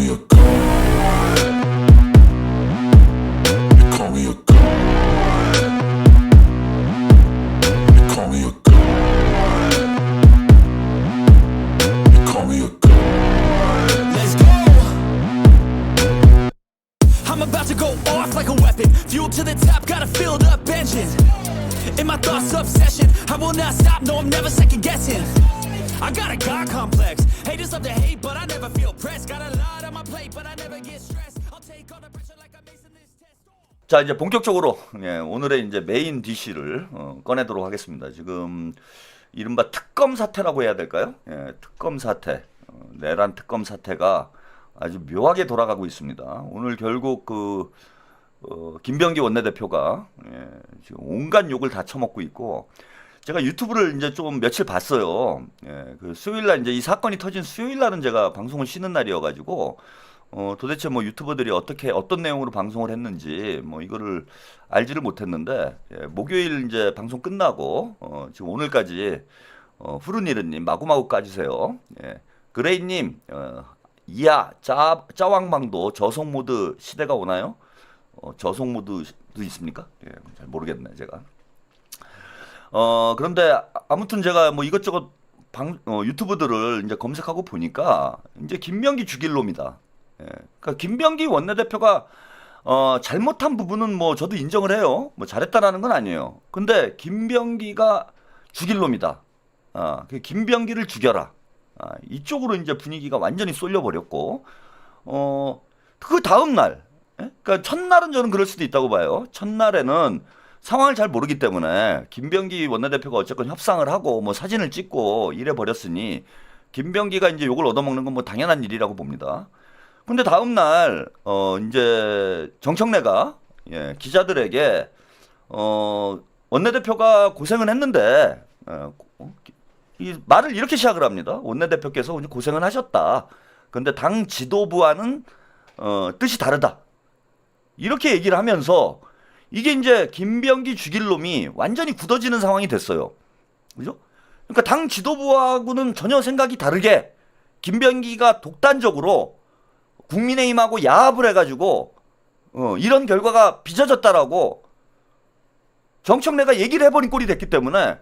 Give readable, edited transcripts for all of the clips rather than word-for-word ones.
me a god. You call me a god. You call me a god. You call me a god. Let's go. I'm about to go off like a weapon. Fuel to the top, got a filled up engine. In my thoughts, obsession. I will not stop, no, I'm never second guessing. I got a God complex. Haters love to hate, but I never feel pressed. Got a lot on my plate, but I never get stressed. I'll take all the pressure like I'm acing this test. 자, 이제 본격적으로 오늘의 이제 메인 DC를 꺼내도록 하겠습니다. 지금 이른바 특검 사태라고 해야 될까요? 특검 사태, 내란 특검 사태가 아주 묘하게 돌아가고 있습니다. 오늘 결국 김병기 원내대표가 지금 온갖 욕을 다 처먹고 있고, 제가 유튜브를 이제 좀 며칠 봤어요. 그 수요일날 이제 이 사건이 터진 수요일날은 제가 방송을 쉬는 날이어가지고 도대체 뭐 유튜버들이 어떤 내용으로 방송을 했는지 뭐 이거를 알지를 못했는데, 목요일 이제 방송 끝나고 지금 오늘까지 푸르니르님 마구마구 까주세요. 그레이님 이하 짜왕방도 저속 모드 시대가 오나요? 저속 모드도 있습니까? 잘 모르겠네 제가. 그런데 아무튼 제가 뭐 이것저것 유튜브들을 이제 검색하고 보니까 이제 김병기 죽일 놈이다. 그러니까 김병기 원내대표가 잘못한 부분은 뭐 저도 인정을 해요. 뭐 잘했다라는 건 아니에요. 근데 김병기가 죽일 놈이다. 그 김병기를 죽여라. 이쪽으로 이제 분위기가 완전히 쏠려버렸고, 그 다음 날, 그러니까 첫날은 저는 그럴 수도 있다고 봐요. 첫날에는 상황을 잘 모르기 때문에 김병기 원내대표가 어쨌건 협상을 하고 뭐 사진을 찍고 이래 버렸으니 김병기가 이제 욕을 얻어먹는 건 뭐 당연한 일이라고 봅니다. 근데 다음 날 이제 정청래가 기자들에게 원내대표가 고생은 했는데 이 말을 이렇게 시작을 합니다. 원내대표께서 고생은 하셨다. 근데 당 지도부와는 뜻이 다르다. 이렇게 얘기를 하면서 이게 이제 김병기 죽일 놈이 완전히 굳어지는 상황이 됐어요. 그죠? 그러니까 당 지도부하고는 전혀 생각이 다르게 김병기가 독단적으로 국민의힘하고 야합을 해가지고 이런 결과가 빚어졌다라고 정청래가 얘기를 해버린 꼴이 됐기 때문에,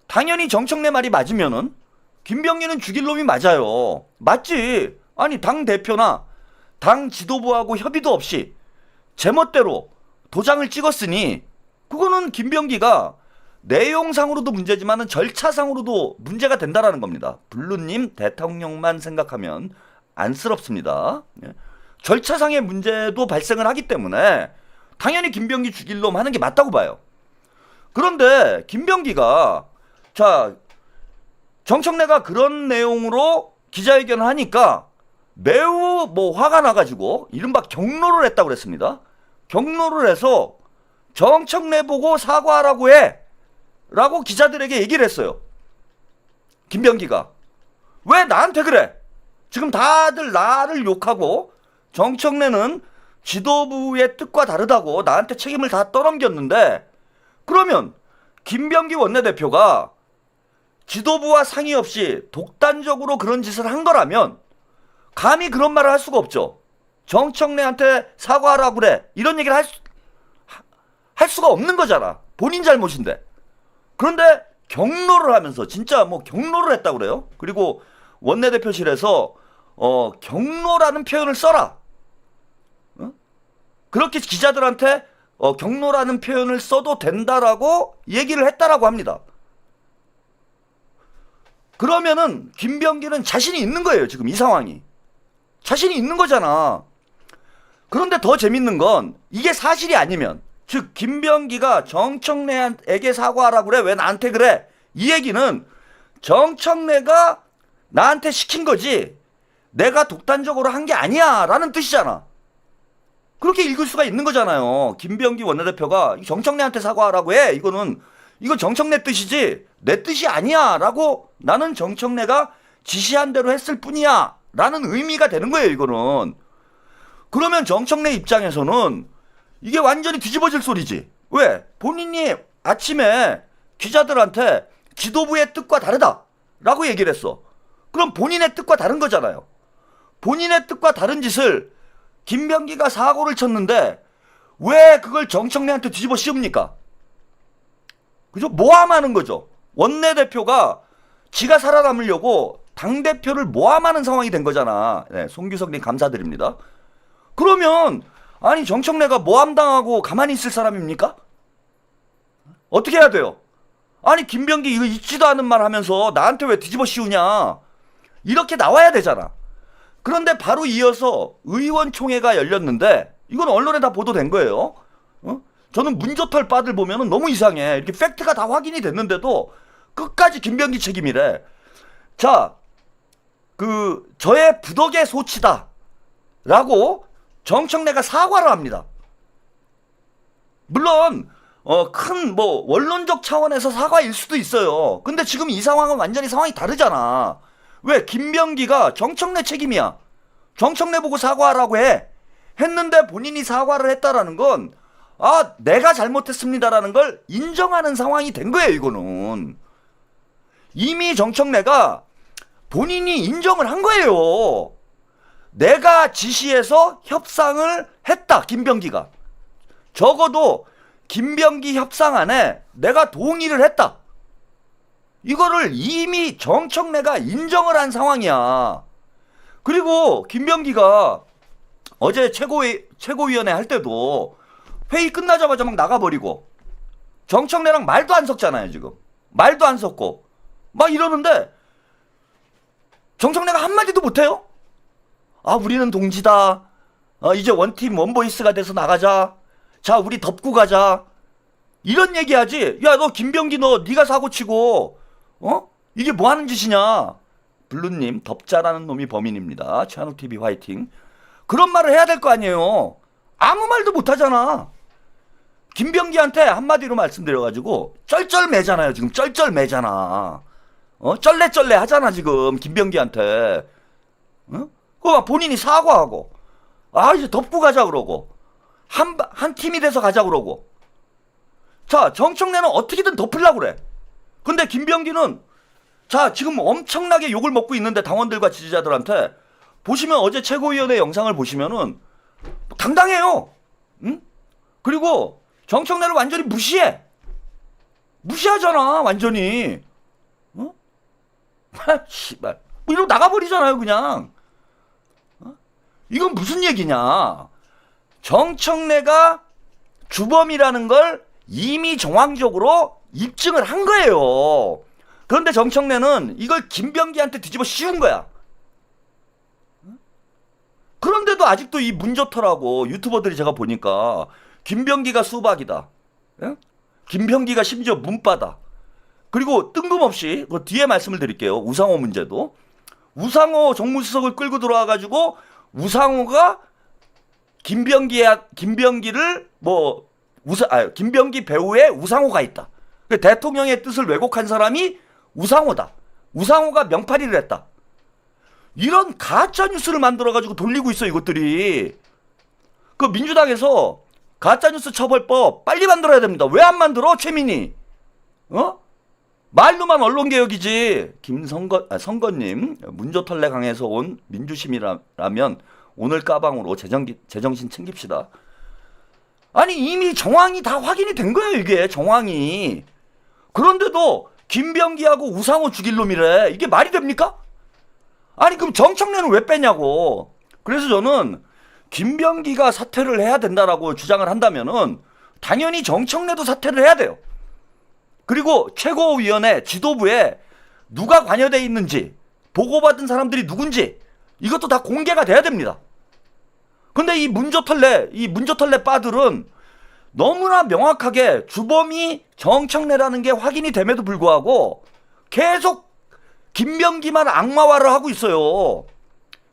당연히 정청래 말이 맞으면은 김병기는 죽일 놈이 맞아요. 맞지? 아니 당 대표나 당 지도부하고 협의도 없이 제멋대로 도장을 찍었으니 그거는 김병기가 내용상으로도 문제지만은 절차상으로도 문제가 된다라는 겁니다. 블루님 대통령만 생각하면 안쓰럽습니다. 절차상의 문제도 발생을 하기 때문에 당연히 김병기 죽일 놈 하는 게 맞다고 봐요. 그런데 김병기가 정청래가 그런 내용으로 기자회견을 하니까 매우 뭐 화가 나가지고 이른바 경로를 했다고 그랬습니다. 경로를 해서 정청래 보고 사과하라고 해 라고 기자들에게 얘기를 했어요. 김병기가 왜 나한테 그래? 지금 다들 나를 욕하고 정청래는 지도부의 뜻과 다르다고 나한테 책임을 다 떠넘겼는데, 그러면 김병기 원내대표가 지도부와 상의 없이 독단적으로 그런 짓을 한 거라면 감히 그런 말을 할 수가 없죠. 정청래한테 사과하라고 그래 이런 얘기를 할 수가 없는 거잖아. 본인 잘못인데. 그런데 경로를 하면서 진짜 뭐 경로를 했다고 그래요. 그리고 원내대표실에서 경로라는 표현을 써라. 그렇게 기자들한테 경로라는 표현을 써도 된다라고 얘기를 했다라고 합니다. 그러면은 김병기는 자신이 있는 거예요. 지금 이 상황이 자신이 있는 거잖아. 그런데 더 재밌는 건 이게 사실이 아니면, 즉 김병기가 정청래에게 사과하라고 그래 왜 나한테 그래, 이 얘기는 정청래가 나한테 시킨 거지 내가 독단적으로 한 게 아니야 라는 뜻이잖아. 그렇게 읽을 수가 있는 거잖아요. 김병기 원내대표가 정청래한테 사과하라고 해, 이거 정청래 뜻이지 내 뜻이 아니야 라고, 나는 정청래가 지시한 대로 했을 뿐이야 라는 의미가 되는 거예요 이거는. 그러면 정청래 입장에서는 이게 완전히 뒤집어질 소리지. 왜? 본인이 아침에 기자들한테 지도부의 뜻과 다르다 라고 얘기를 했어. 그럼 본인의 뜻과 다른 거잖아요. 본인의 뜻과 다른 짓을 김병기가 사고를 쳤는데 왜 그걸 정청래한테 뒤집어 씌웁니까? 그죠? 모함하는 거죠. 원내대표가 지가 살아남으려고 당대표를 모함하는 상황이 된 거잖아. 네, 송규석님 감사드립니다. 그러면 아니 정청래가 모함당하고 가만히 있을 사람입니까? 어떻게 해야 돼요? 아니 김병기 이거 있지도 않은 말 하면서 나한테 왜 뒤집어 씌우냐, 이렇게 나와야 되잖아. 그런데 바로 이어서 의원총회가 열렸는데 이건 언론에 다 보도된 거예요. 저는 문조털 빠들 보면은 너무 이상해. 이렇게 팩트가 다 확인이 됐는데도 끝까지 김병기 책임이래. 자, 저의 부덕의 소치다 라고 정청래가 사과를 합니다. 물론 큰 원론적 차원에서 사과일 수도 있어요. 근데 지금 이 상황은 완전히 상황이 다르잖아. 왜? 김병기가 정청래 책임이야. 정청래 보고 사과하라고 했는데 본인이 사과를 했다라는 건 내가 잘못했습니다라는 걸 인정하는 상황이 된 거예요. 이거는 이미 정청래가 본인이 인정을 한 거예요. 내가 지시해서 협상을 했다. 김병기가 적어도 김병기 협상안에 내가 동의를 했다. 이거를 이미 정청래가 인정을 한 상황이야. 그리고 김병기가 어제 최고위원회 할 때도 회의 끝나자마자 막 나가버리고 정청래랑 말도 안 섞잖아요. 지금 말도 안 섞고 막 이러는데 정청래가 한마디도 못해요. 우리는 동지다. 이제 원팀 원보이스가 돼서 나가자. 자, 우리 덮고 가자. 이런 얘기하지. 야, 너 김병기 네가 사고치고 이게 뭐 하는 짓이냐. 블루님, 덮자라는 놈이 범인입니다. 최한욱TV 화이팅. 그런 말을 해야 될 거 아니에요. 아무 말도 못하잖아. 김병기한테 한마디로 말씀드려가지고 쩔쩔매잖아요. 지금 쩔쩔매잖아. 쩔레쩔레 하잖아 지금 김병기한테. 그거 본인이 사과하고 이제 덮고 가자 그러고 한 팀이 돼서 가자 그러고. 자, 정청래는 어떻게든 덮으려고 그래. 근데 김병기는 자, 지금 엄청나게 욕을 먹고 있는데 당원들과 지지자들한테 보시면 어제 최고위원회 영상을 보시면은 당당해요. 응? 그리고 정청래를 완전히 무시하잖아 완전히. 씨발 이러고 나가버리잖아요 그냥. 이건 무슨 얘기냐. 정청래가 주범이라는 걸 이미 정황적으로 입증을 한 거예요. 그런데 정청래는 이걸 김병기한테 뒤집어 씌운 거야. 그런데도 아직도 이 문조털하고 유튜버들이 제가 보니까 김병기가 수박이다. 김병기가 심지어 문바다. 그리고 뜬금없이 그 뒤에 말씀을 드릴게요. 우상호 문제도. 우상호 정무수석을 끌고 들어와가지고 우상호가 김병기를 김병기 배우에 우상호가 있다. 대통령의 뜻을 왜곡한 사람이 우상호다. 우상호가 명팔이를 했다. 이런 가짜 뉴스를 만들어가지고 돌리고 있어 이것들이. 그 민주당에서 가짜뉴스 처벌법 빨리 만들어야 됩니다. 왜 안 만들어 최민희? 말로만 언론개혁이지. 선거님 문조털레 강에서 온 민주심이라면 오늘 까방으로 제정신 챙깁시다. 아니 이미 정황이 다 확인이 된 거예요 이게 정황이. 그런데도 김병기하고 우상호 죽일 놈이래. 이게 말이 됩니까? 아니 그럼 정청래는 왜 빼냐고. 그래서 저는 김병기가 사퇴를 해야 된다라고 주장을 한다면은 당연히 정청래도 사퇴를 해야 돼요. 그리고 최고위원회 지도부에 누가 관여되어 있는지 보고받은 사람들이 누군지 이것도 다 공개가 돼야 됩니다. 근데 이 문조털레 빠들은 너무나 명확하게 주범이 정청래라는 게 확인이 됨에도 불구하고 계속 김병기만 악마화를 하고 있어요.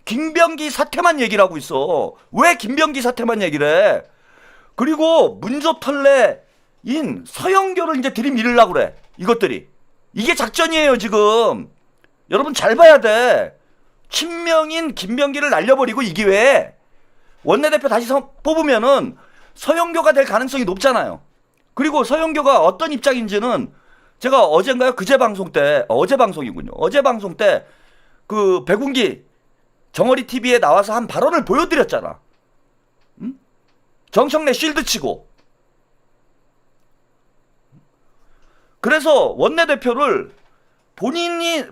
김병기 사태만 얘기를 하고 있어. 왜 김병기 사태만 얘기를 해? 그리고 문조털레인 서영교를 이제 들이밀으려고 그래. 이것들이. 이게 작전이에요 지금. 여러분 잘 봐야 돼. 친명인 김병기를 날려버리고 이 기회에 원내대표 다시 뽑으면은 서영교가 될 가능성이 높잖아요. 그리고 서영교가 어떤 입장인지는 제가 어제 방송 때 그 백운기 정어리 TV에 나와서 한 발언을 보여드렸잖아. 응? 정청래 실드 치고. 그래서 원내대표를 본인이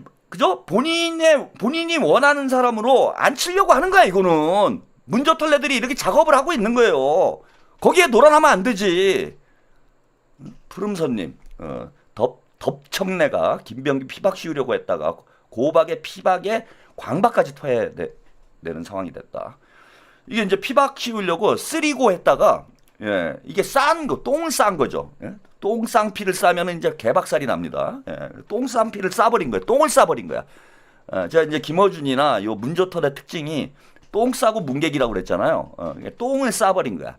본인이 원하는 사람으로 안 치려고 하는 거야. 이거는 문저털레들이 이렇게 작업을 하고 있는 거예요. 거기에 놀아나면 안 되지. 푸름선님, 덥청래가 김병기 피박 씌우려고 했다가 고박에 피박에 광박까지 토해내는 상황이 됐다. 이게 이제 피박 씌우려고 쓰리고 했다가, 예, 이게 똥을 싼 거죠. 예? 똥 쌍피를 싸면 이제 개박살이 납니다. 예, 똥 쌍피를 싸버린 거야. 똥을 싸버린 거야. 제가 이제 김어준이나 요 문조털의 특징이 똥 싸고 문객이라고 그랬잖아요. 똥을 싸버린 거야.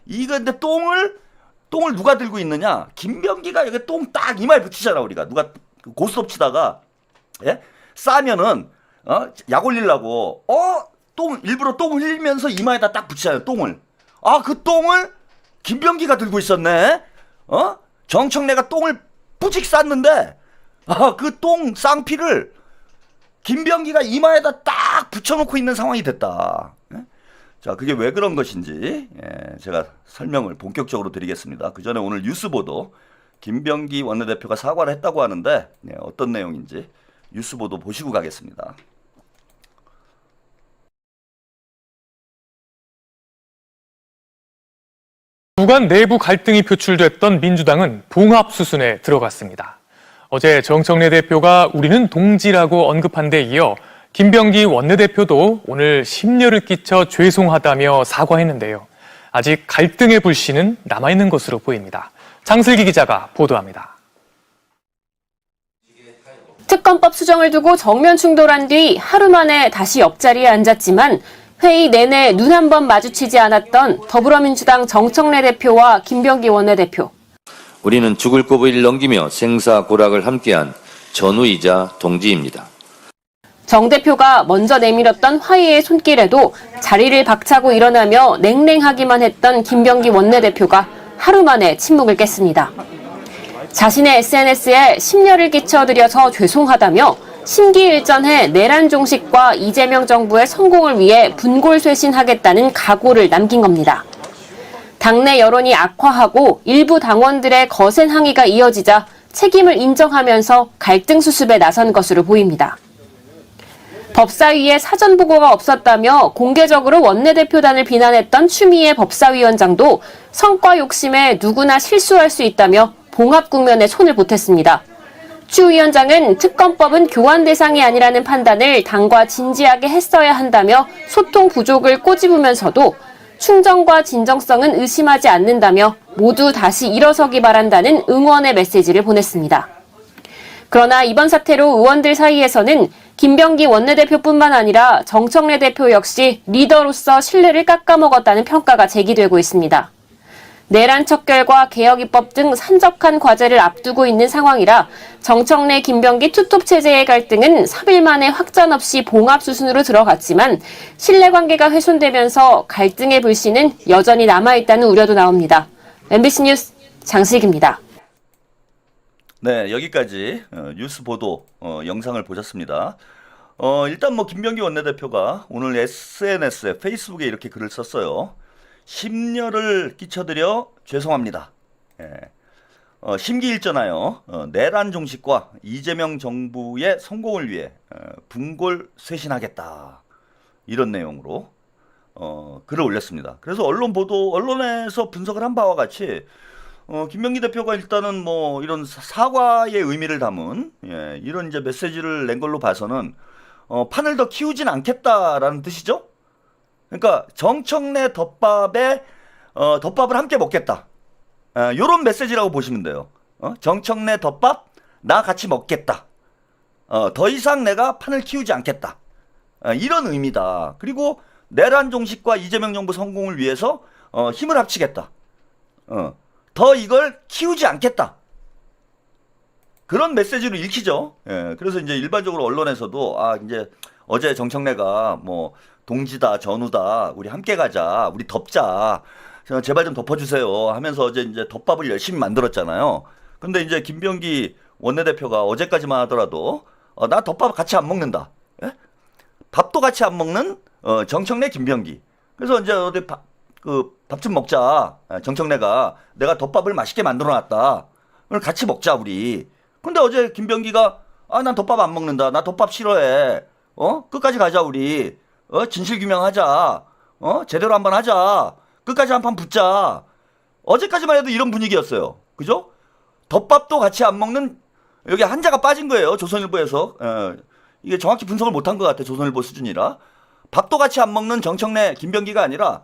이거 근데 똥을 누가 들고 있느냐? 김병기가 여기 똥 딱 이마에 붙이잖아. 우리가 누가 고스톱 치다가, 예? 싸면은 약 올리려고 일부러 똥을 흘리면서 이마에다 딱 붙이잖아요. 똥을. 그 똥을 김병기가 들고 있었네. 정청래가 똥을 뿌직 쌌는데 그 똥 쌍피를 김병기가 이마에다 딱 붙여놓고 있는 상황이 됐다. 예? 자, 그게 왜 그런 것인지 제가 설명을 본격적으로 드리겠습니다. 그 전에 오늘 뉴스 보도 김병기 원내대표가 사과를 했다고 하는데 어떤 내용인지 뉴스 보도 보시고 가겠습니다. 주간 내부 갈등이 표출됐던 민주당은 봉합 수순에 들어갔습니다. 어제 정청래 대표가 우리는 동지라고 언급한 데 이어 김병기 원내대표도 오늘 심려를 끼쳐 죄송하다며 사과했는데요. 아직 갈등의 불씨는 남아있는 것으로 보입니다. 장슬기 기자가 보도합니다. 특검법 수정을 두고 정면 충돌한 뒤 하루 만에 다시 옆자리에 앉았지만 회의 내내 눈 한 번 마주치지 않았던 더불어민주당 정청래 대표와 김병기 원내대표. 우리는 죽을 고비를 넘기며 생사고락을 함께한 전우이자 동지입니다. 정 대표가 먼저 내밀었던 화해의 손길에도 자리를 박차고 일어나며 냉랭하기만 했던 김병기 원내대표가 하루 만에 침묵을 깼습니다. 자신의 SNS에 심려를 끼쳐드려서 죄송하다며 심기일전해 내란 종식과 이재명 정부의 성공을 위해 분골쇄신하겠다는 각오를 남긴 겁니다. 당내 여론이 악화하고 일부 당원들의 거센 항의가 이어지자 책임을 인정하면서 갈등 수습에 나선 것으로 보입니다. 법사위에 사전 보고가 없었다며 공개적으로 원내대표단을 비난했던 추미애 법사위원장도 성과 욕심에 누구나 실수할 수 있다며 봉합 국면에 손을 보탰습니다. 추 위원장은 특검법은 교환 대상이 아니라는 판단을 당과 진지하게 했어야 한다며 소통 부족을 꼬집으면서도 충정과 진정성은 의심하지 않는다며 모두 다시 일어서기 바란다는 응원의 메시지를 보냈습니다. 그러나 이번 사태로 의원들 사이에서는 김병기 원내대표뿐만 아니라 정청래 대표 역시 리더로서 신뢰를 깎아먹었다는 평가가 제기되고 있습니다. 내란 척결과 개혁입법 등 산적한 과제를 앞두고 있는 상황이라 정청래 김병기 투톱 체제의 갈등은 3일 만에 확전 없이 봉합 수순으로 들어갔지만 신뢰관계가 훼손되면서 갈등의 불씨는 여전히 남아있다는 우려도 나옵니다. MBC 뉴스 장슬기입니다. 네, 여기까지 뉴스 보도 영상을 보셨습니다. 일단 뭐 김병기 원내대표가 오늘 SNS에 페이스북에 이렇게 글을 썼어요. 심려를 끼쳐드려 죄송합니다. 심기일전하여 내란 종식과 이재명 정부의 성공을 위해 분골쇄신하겠다. 이런 내용으로 글을 올렸습니다. 그래서 언론에서 분석을 한 바와 같이 김병기 대표가 일단은 뭐 이런 사과의 의미를 담은 이런 이제 메시지를 낸 걸로 봐서는 판을 더 키우진 않겠다라는 뜻이죠. 그러니까 정청래 덮밥을 함께 먹겠다. 요런 메시지라고 보시면 돼요. 정청래 덮밥 나 같이 먹겠다. 더 이상 내가 판을 키우지 않겠다. 이런 의미다. 그리고 내란 종식과 이재명 정부 성공을 위해서 힘을 합치겠다. 더 이걸 키우지 않겠다. 그런 메시지로 읽히죠. 그래서 이제 일반적으로 언론에서도 이제 어제 정청래가 뭐 동지다, 전우다, 우리 함께 가자, 우리 덮자, 제발 좀 덮어주세요 하면서 어제 이제 덮밥을 열심히 만들었잖아요. 근데 이제 김병기 원내대표가 어제까지만 하더라도 나 덮밥 같이 안 먹는다. 밥도 같이 안 먹는 정청래, 김병기. 그래서 이제 어디 밥 좀 먹자. 정청래가 내가 덮밥을 맛있게 만들어놨다. 오늘 같이 먹자 우리. 근데 어제 김병기가 난 덮밥 안 먹는다. 나 덮밥 싫어해. 끝까지 가자 우리. 진실 규명하자. 제대로 한번 하자. 끝까지 한 판 붙자. 어제까지만 해도 이런 분위기였어요. 그죠? 덮밥도 같이 안 먹는 여기 한자가 빠진 거예요. 조선일보에서. 이게 정확히 분석을 못한 것 같아. 조선일보 수준이라. 밥도 같이 안 먹는 정청래, 김병기가 아니라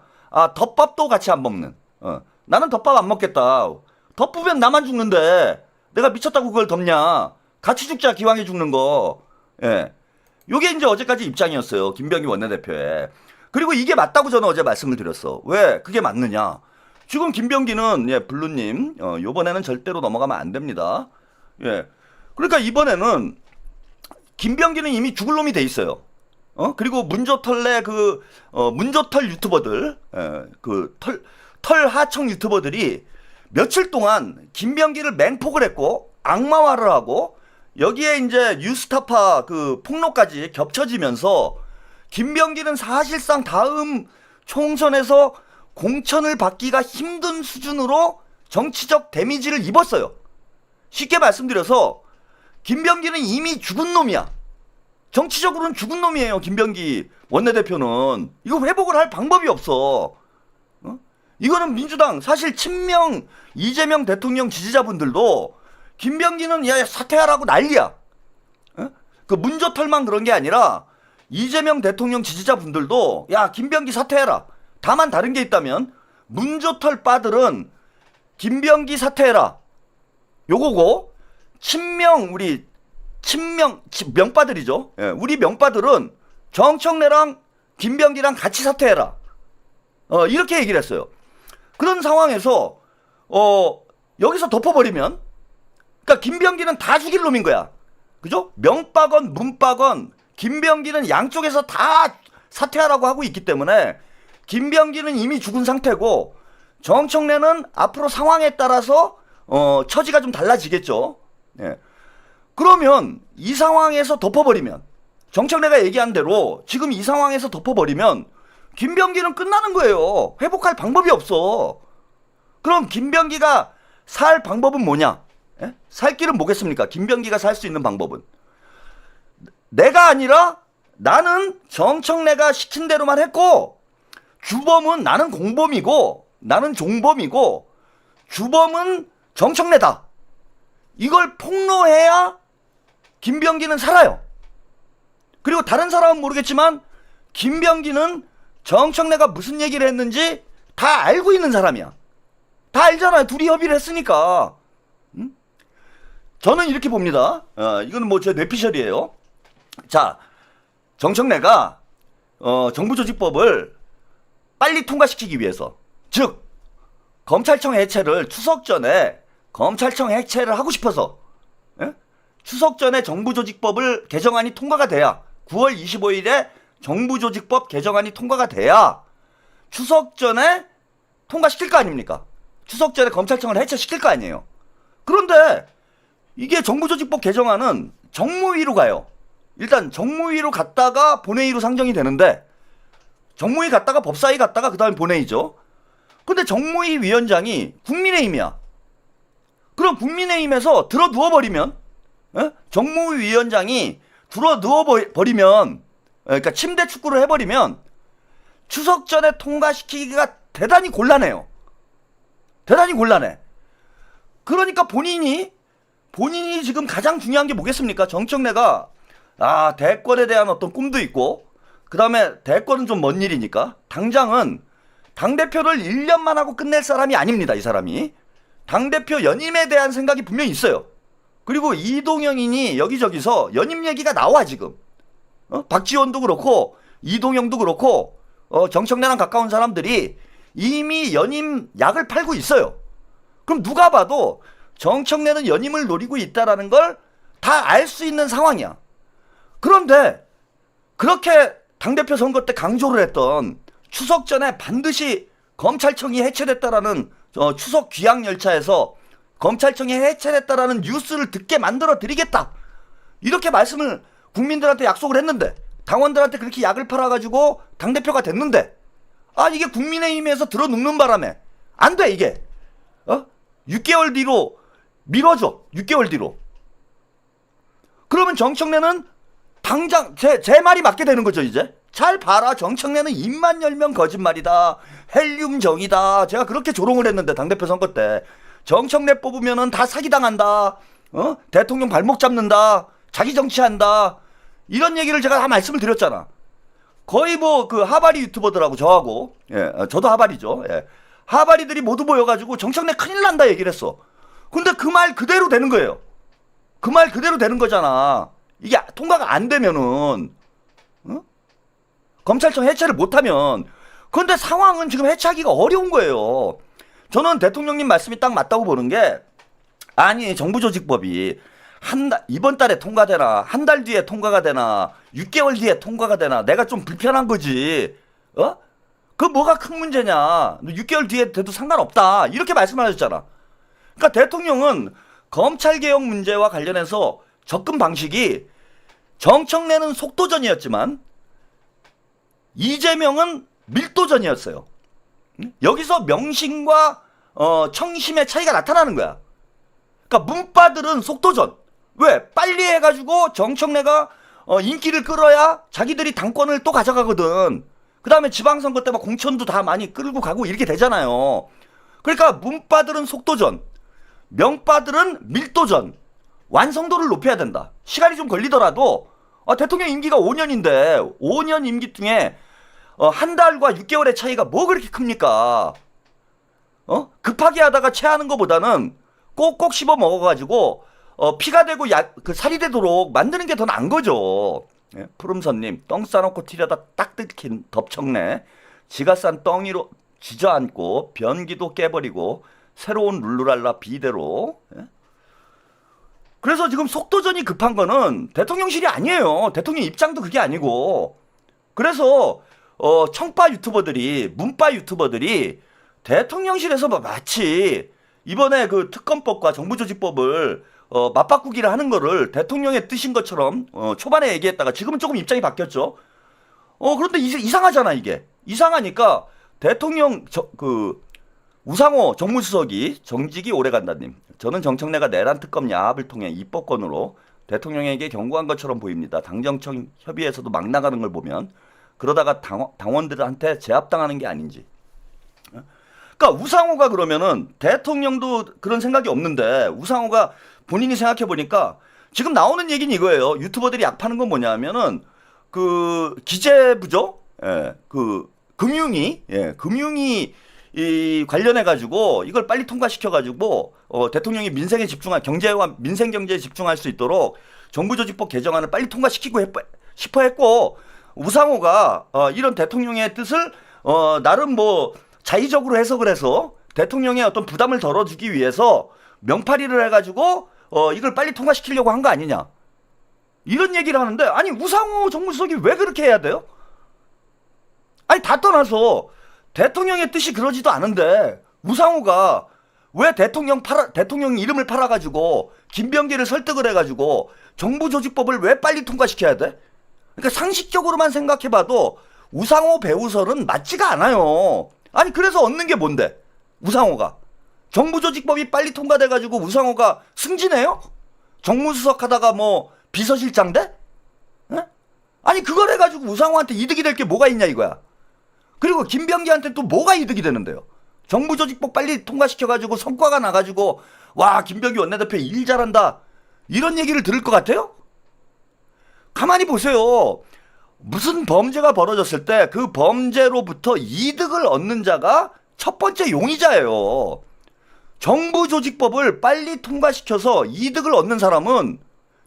덮밥도 같이 안 먹는. 나는 덮밥 안 먹겠다. 덮으면 나만 죽는데 내가 미쳤다고 그걸 덮냐. 같이 죽자 기왕에 죽는 거. 예. 요게 이제 어제까지 입장이었어요. 김병기 원내대표의. 그리고 이게 맞다고 저는 어제 말씀을 드렸어. 왜 그게 맞느냐. 지금 김병기는 블루님 요번에는 절대로 넘어가면 안 됩니다. 예. 그러니까 이번에는 김병기는 이미 죽을 놈이 돼 있어요. 그리고 문조털내 문조털 유튜버들, 털 하청 유튜버들이 며칠 동안 김병기를 맹폭을 했고 악마화를 하고 여기에 이제 뉴스타파 폭로까지 겹쳐지면서 김병기는 사실상 다음 총선에서 공천을 받기가 힘든 수준으로 정치적 데미지를 입었어요. 쉽게 말씀드려서 김병기는 이미 죽은 놈이야. 정치적으로는 죽은 놈이에요. 김병기 원내대표는. 이거 회복을 할 방법이 없어. 이거는 민주당 사실 친명 이재명 대통령 지지자분들도 김병기는 야 사퇴하라고 난리야. 그 문조털만 그런 게 아니라 이재명 대통령 지지자분들도 야 김병기 사퇴해라. 다만 다른 게 있다면 문조털 빠들은 김병기 사퇴해라. 요거고 명빠들이죠. 예, 우리 명빠들은 정청래랑 김병기랑 같이 사퇴해라. 이렇게 얘기를 했어요. 그런 상황에서 여기서 덮어버리면 그러니까 김병기는 다 죽일 놈인 거야. 그죠? 명빠건 문빠건 김병기는 양쪽에서 다 사퇴하라고 하고 있기 때문에 김병기는 이미 죽은 상태고 정청래는 앞으로 상황에 따라서 처지가 좀 달라지겠죠. 예. 그러면 이 상황에서 덮어버리면 정청래가 얘기한 대로 지금 이 상황에서 덮어버리면 김병기는 끝나는 거예요. 회복할 방법이 없어. 그럼 김병기가 살 방법은 뭐냐? 예? 살 길은 뭐겠습니까? 김병기가 살 수 있는 방법은 내가 아니라 나는 정청래가 시킨 대로만 했고 주범은 나는 공범이고 나는 종범이고 주범은 정청래다. 이걸 폭로해야 김병기는 살아요. 그리고 다른 사람은 모르겠지만 김병기는 정청래가 무슨 얘기를 했는지 다 알고 있는 사람이야. 다 알잖아요. 둘이 협의를 했으니까. 저는 이렇게 봅니다. 이거는 뭐 제 뇌피셜이에요. 자, 정청래가 정부조직법을 빨리 통과시키기 위해서, 즉 검찰청 해체를 추석 전에 검찰청 해체를 하고 싶어서, 예? 추석 전에 정부조직법을 개정안이 통과가 돼야 9월 25일에 정부조직법 개정안이 통과가 돼야 추석 전에 통과시킬 거 아닙니까? 추석 전에 검찰청을 해체시킬 거 아니에요. 그런데 이게 정부조직법 개정안은 정무위로 가요. 일단 정무위로 갔다가 본회의로 상정이 되는데 정무위 갔다가 법사위 갔다가 그 다음에 본회의죠. 근데 정무위 위원장이 국민의힘이야. 그럼 국민의힘에서 들어 누워버리면, 정무위 위원장이 들어 누워버리면, 그러니까 침대 축구를 해버리면 추석 전에 통과시키기가 대단히 곤란해요. 대단히 곤란해. 그러니까 본인이 지금 가장 중요한 게 뭐겠습니까? 정청래가 대권에 대한 어떤 꿈도 있고, 그 다음에 대권은 좀 먼 일이니까 당장은 당대표를 1년만 하고 끝낼 사람이 아닙니다. 이 사람이 당대표 연임에 대한 생각이 분명히 있어요. 그리고 이동영이니 여기저기서 연임 얘기가 나와 지금. 박지원도 그렇고 이동영도 그렇고 정청래랑 가까운 사람들이 이미 연임 약을 팔고 있어요. 그럼 누가 봐도 정청래는 연임을 노리고 있다라는 걸 다 알 수 있는 상황이야. 그런데 그렇게 당대표 선거 때 강조를 했던 추석 전에 반드시 검찰청이 해체됐다라는 추석 귀향 열차에서 검찰청이 해체됐다라는 뉴스를 듣게 만들어 드리겠다. 이렇게 말씀을 국민들한테 약속을 했는데 당원들한테 그렇게 약을 팔아가지고 당대표가 됐는데, 아, 이게 국민의힘에서 들어눕는 바람에 안 돼, 이게. 6개월 뒤로 미뤄줘. 6개월 뒤로. 그러면 정청래는 당장 제 말이 맞게 되는 거죠, 이제. 잘 봐라. 정청래는 입만 열면 거짓말이다. 헬륨정이다. 제가 그렇게 조롱을 했는데, 당대표 선거 때. 정청래 뽑으면은 다 사기당한다. 대통령 발목 잡는다. 자기 정치한다. 이런 얘기를 제가 다 말씀을 드렸잖아. 거의 뭐 그 하바리 유튜버들하고 저하고, 저도 하바리죠. 하바리들이 모두 모여가지고 정청래 큰일 난다 얘기를 했어. 근데 그 말 그대로 되는 거예요. 그 말 그대로 되는 거잖아. 이게 통과가 안 되면은, 검찰청 해체를 못하면. 그런데 상황은 지금 해체하기가 어려운 거예요. 저는 대통령님 말씀이 딱 맞다고 보는 게, 아니, 정부조직법이 이번 달에 통과되나, 한 달 뒤에 통과가 되나, 6개월 뒤에 통과가 되나, 내가 좀 불편한 거지. 그 뭐가 큰 문제냐. 6개월 뒤에 돼도 상관없다. 이렇게 말씀하셨잖아. 그러니까 대통령은 검찰개혁 문제와 관련해서 접근 방식이 정청래는 속도전이었지만 이재명은 밀도전이었어요. 여기서 명심과 청심의 차이가 나타나는 거야. 그러니까 문바들은 속도전. 왜? 빨리 해가지고 정청래가 인기를 끌어야 자기들이 당권을 또 가져가거든. 그 다음에 지방선거 때 막 공천도 다 많이 끌고 가고 이렇게 되잖아요. 그러니까 문바들은 속도전, 명바들은 밀도전. 완성도를 높여야 된다. 시간이 좀 걸리더라도 대통령 임기가 5년인데 5년 임기 중에 한 달과 6개월의 차이가 뭐 그렇게 큽니까? 급하게 하다가 체하는 것보다는 꼭꼭 씹어 먹어가지고 피가 되고 살이 되도록 만드는 게 더 나은 거죠. 푸름선님, 똥 싸놓고 튀려다 딱 뜯긴 덥청래. 지가 싼 덩이로 지저앉고 변기도 깨버리고 새로운 룰루랄라 비대로. 그래서 지금 속도전이 급한 거는 대통령실이 아니에요. 대통령 입장도 그게 아니고. 그래서 청파 유튜버들이, 문파 유튜버들이 대통령실에서 마치 이번에 그 특검법과 정부조직법을 맞바꾸기를 하는 거를 대통령의 뜻인 것처럼 초반에 얘기했다가 지금은 조금 입장이 바뀌었죠. 그런데 이상하잖아, 이게. 이상하니까 대통령 우상호 정무수석이 정직이 오래간다님. 저는 정청래가 내란 특검 야합을 통해 입법권으로 대통령에게 경고한 것처럼 보입니다. 당정청 협의에서도 막 나가는 걸 보면 그러다가 당원들한테 제압당하는 게 아닌지. 그러니까 우상호가 그러면은 대통령도 그런 생각이 없는데 우상호가 본인이 생각해 보니까 지금 나오는 얘기는 이거예요. 유튜버들이 약 파는 건 뭐냐면은 그 기재부죠. 그 금융위 이 관련해 가지고 이걸 빨리 통과시켜 가지고 대통령이 민생에 집중할 경제와 민생 경제에 집중할 수 있도록 정부조직법 개정안을 빨리 통과시키고 싶어 했고 우상호가 이런 대통령의 뜻을 나름 뭐 자의적으로 해석을 해서 대통령의 어떤 부담을 덜어주기 위해서 명파리를 해가지고 이걸 빨리 통과시키려고 한 거 아니냐 이런 얘기를 하는데 아니 우상호 정무수석이 왜 그렇게 해야 돼요? 아니 다 떠나서 대통령의 뜻이 그러지도 않은데 우상호가 왜 대통령 이름을 팔아가지고 김병기를 설득을 해가지고 정부조직법을 왜 빨리 통과시켜야 돼? 그러니까 상식적으로만 생각해봐도 우상호 배우설은 맞지가 않아요. 아니 그래서 얻는 게 뭔데? 우상호가 정부조직법이 빨리 통과돼가지고 우상호가 승진해요? 정무수석 하다가 뭐 비서실장 돼? 에? 아니 그걸 해가지고 우상호한테 이득이 될 게 뭐가 있냐 이거야. 그리고 김병기한테 또 뭐가 이득이 되는데요? 정부조직법 빨리 통과시켜가지고 성과가 나가지고 와 김병기 원내대표 일 잘한다 이런 얘기를 들을 것 같아요? 가만히 보세요. 무슨 범죄가 벌어졌을 때 그 범죄로부터 이득을 얻는 자가 첫 번째 용의자예요. 정부조직법을 빨리 통과시켜서 이득을 얻는 사람은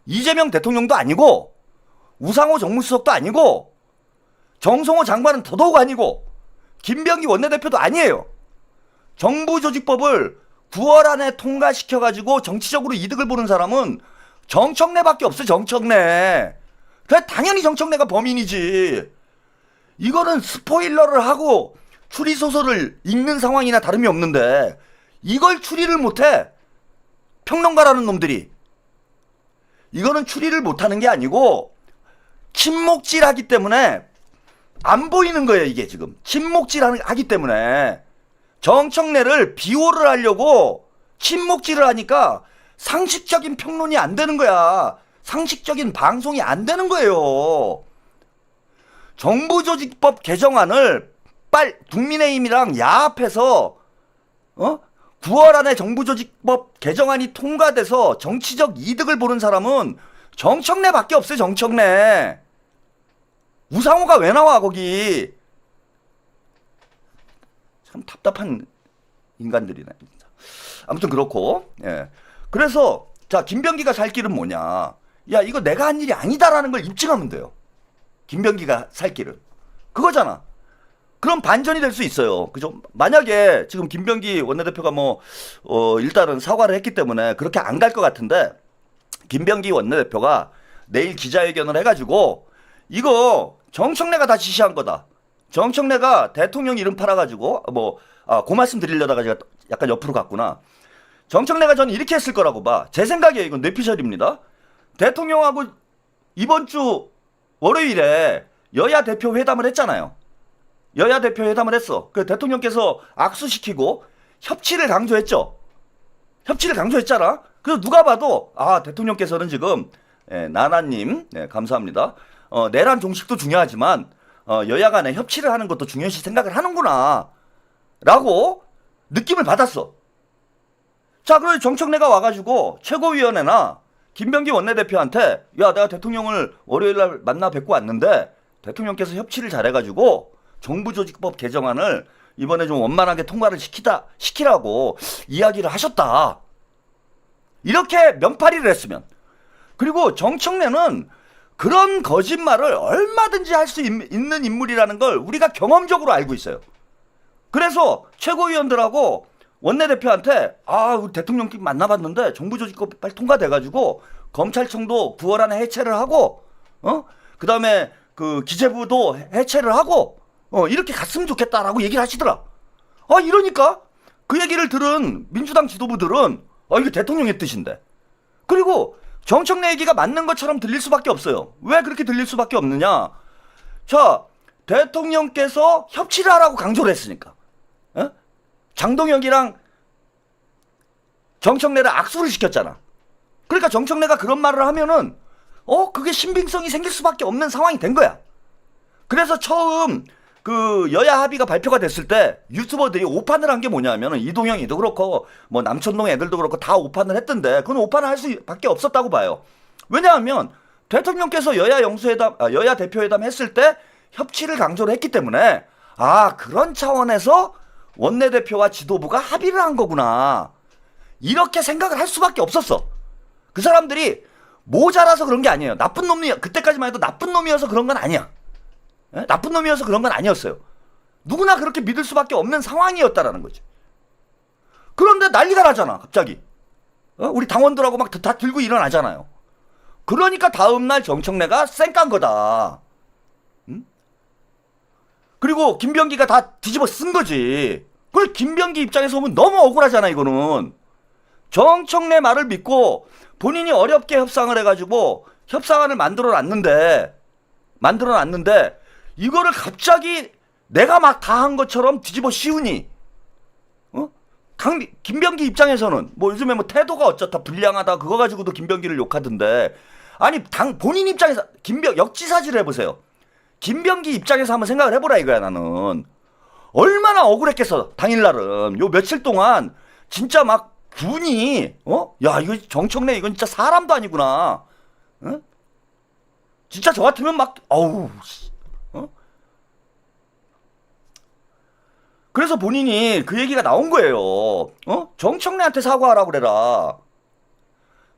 이재명 대통령도 아니고 우상호 정무수석도 아니고 정성호 장관은 더더욱 아니고 김병기 원내대표도 아니에요. 정부조직법을 9월 안에 통과시켜가지고 정치적으로 이득을 보는 사람은 정청래밖에 없어. 정청래. 당연히 정청래가 범인이지. 이거는 스포일러를 하고 추리소설을 읽는 상황이나 다름이 없는데 이걸 추리를 못해. 평론가라는 놈들이. 이거는 추리를 못하는 게 아니고 침묵질하기 때문에 안 보이는 거예요. 이게 지금 침묵질하기 때문에 정청래를 비호를 하려고 침묵질을 하니까 상식적인 평론이 안 되는 거야. 상식적인 방송이 안 되는 거예요. 정부조직법 개정안을 국민의힘이랑 야합해서 9월 안에 정부조직법 개정안이 통과돼서 정치적 이득을 보는 사람은 정청래밖에 없어요. 정청래. 우상호가 왜 나와 거기. 참 답답한 인간들이네. 아무튼 그렇고, 예. 그래서 자, 김병기가 살 길은 뭐냐. 야, 이거 내가 한 일이 아니다라는 걸 입증하면 돼요. 김병기가 살 길은 그거잖아. 그럼 반전이 될 수 있어요. 그죠? 만약에 지금 김병기 원내대표가 일단은 사과를 했기 때문에 그렇게 안 갈 것 같은데, 김병기 원내대표가 내일 기자회견을 해가지고 이거 정청래가 다 지시한 거다. 정청래가 대통령 이름 팔아가지고 그 말씀 드리려다가 제가 약간 옆으로 갔구나. 정청래가 저는 이렇게 했을 거라고 봐. 제 생각이에요. 이건 뇌피셜입니다. 대통령하고 이번 주 월요일에 여야 대표 회담을 했잖아요. 여야 대표 회담을 했어. 그 대통령께서 악수시키고 협치를 강조했죠. 협치를 강조했잖아. 그래서 누가 봐도 대통령께서는 지금 나나님 감사합니다. 내란 종식도 중요하지만 여야 간에 협치를 하는 것도 중요시 생각을 하는구나 라고 느낌을 받았어. 자, 그래서 정청래가 와가지고 최고위원회나 김병기 원내대표한테 야, 내가 대통령을 월요일날 만나 뵙고 왔는데 대통령께서 협치를 잘해가지고 정부조직법 개정안을 이번에 좀 원만하게 통과를 시키라고 이야기를 하셨다. 이렇게 면파리를 했으면. 그리고 정청래는 그런 거짓말을 얼마든지 할 수 있는 인물이라는 걸 우리가 경험적으로 알고 있어요. 그래서 최고위원들하고 원내대표한테 우리 대통령끼리 만나봤는데 정부조직법 빨리 통과돼가지고 검찰청도 9월 안에 해체를 하고 그 다음에 그 기재부도 해체를 하고 이렇게 갔으면 좋겠다라고 얘기를 하시더라. 이러니까 그 얘기를 들은 민주당 지도부들은 이게 대통령의 뜻인데. 그리고 정청래 얘기가 맞는 것처럼 들릴 수밖에 없어요. 왜 그렇게 들릴 수밖에 없느냐. 자, 대통령께서 협치를 하라고 강조를 했으니까. 장동혁이랑 정청래를 악수를 시켰잖아. 그러니까 정청래가 그런 말을 하면은 그게 신빙성이 생길 수밖에 없는 상황이 된 거야. 그래서 처음 그 여야 합의가 발표가 됐을 때 유튜버들이 오판을 한 게 뭐냐면은 이동영이도 그렇고 남천동 애들도 그렇고 다 오판을 했던데, 그건 오판을 할 수밖에 없었다고 봐요. 왜냐하면 대통령께서 여야 대표회담 했을 때 협치를 강조를 했기 때문에 그런 차원에서 원내대표와 지도부가 합의를 한 거구나, 이렇게 생각을 할 수밖에 없었어. 그 사람들이 모자라서 그런 게 아니에요. 나쁜 놈이, 그때까지만 해도 나쁜 놈이어서 그런 건 아니야. 나쁜 놈이어서 그런 건 아니었어요. 누구나 그렇게 믿을 수밖에 없는 상황이었다라는 거지. 그런데 난리가 나잖아, 갑자기. 우리 당원들하고 막 다 들고 일어나잖아요. 그러니까 다음날 정청래가 쌩깐 거다. 그리고 김병기가 다 뒤집어 쓴 거지. 그걸 김병기 입장에서 보면 너무 억울하잖아, 이거는. 정청래 말을 믿고 본인이 어렵게 협상을 해가지고 협상안을 만들어 놨는데 이거를 갑자기 내가 막 다 한 것처럼 뒤집어 씌우니, 김병기 입장에서는 요즘에 태도가 어쩌다 불량하다 그거 가지고도 김병기를 욕하던데, 아니 본인 입장에서 역지사지를 해보세요. 김병기 입장에서 한번 생각을 해보라 이거야. 나는 얼마나 억울했겠어. 당일날은 요 며칠 동안 진짜 막 군이 야, 이거 정청래 이건 진짜 사람도 아니구나. 진짜 저 같으면 막 그래서 본인이 그 얘기가 나온 거예요. 정청래한테 사과하라고 그래라.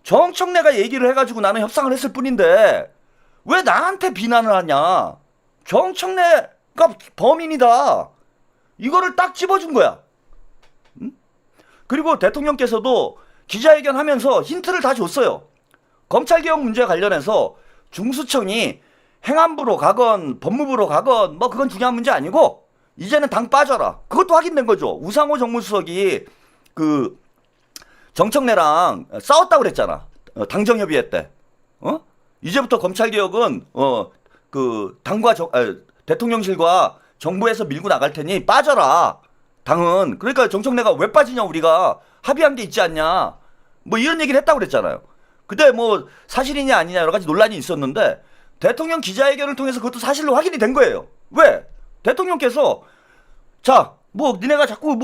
정청래가 얘기를 해가지고 나는 협상을 했을 뿐인데 왜 나한테 비난을 하냐. 정청래가 범인이다. 이거를 딱 집어준 거야. 그리고 대통령께서도 기자회견 하면서 힌트를 다 줬어요. 검찰개혁 문제와 관련해서 중수청이 행안부로 가건 법무부로 가건 그건 중요한 문제 아니고 이제는 당 빠져라. 그것도 확인된 거죠. 우상호 정무수석이 그 정청래랑 싸웠다고 그랬잖아. 당정협의회 때. 이제부터 검찰개혁은 그 당과 대통령실과 정부에서 밀고 나갈 테니 빠져라. 당은. 그러니까 정청래가 왜 빠지냐, 우리가 합의한 게 있지 않냐. 뭐 이런 얘기를 했다고 그랬잖아요. 근데 뭐 사실이냐 아니냐 여러 가지 논란이 있었는데 대통령 기자회견을 통해서 그것도 사실로 확인이 된 거예요. 왜? 대통령께서 자, 뭐 니네가 자꾸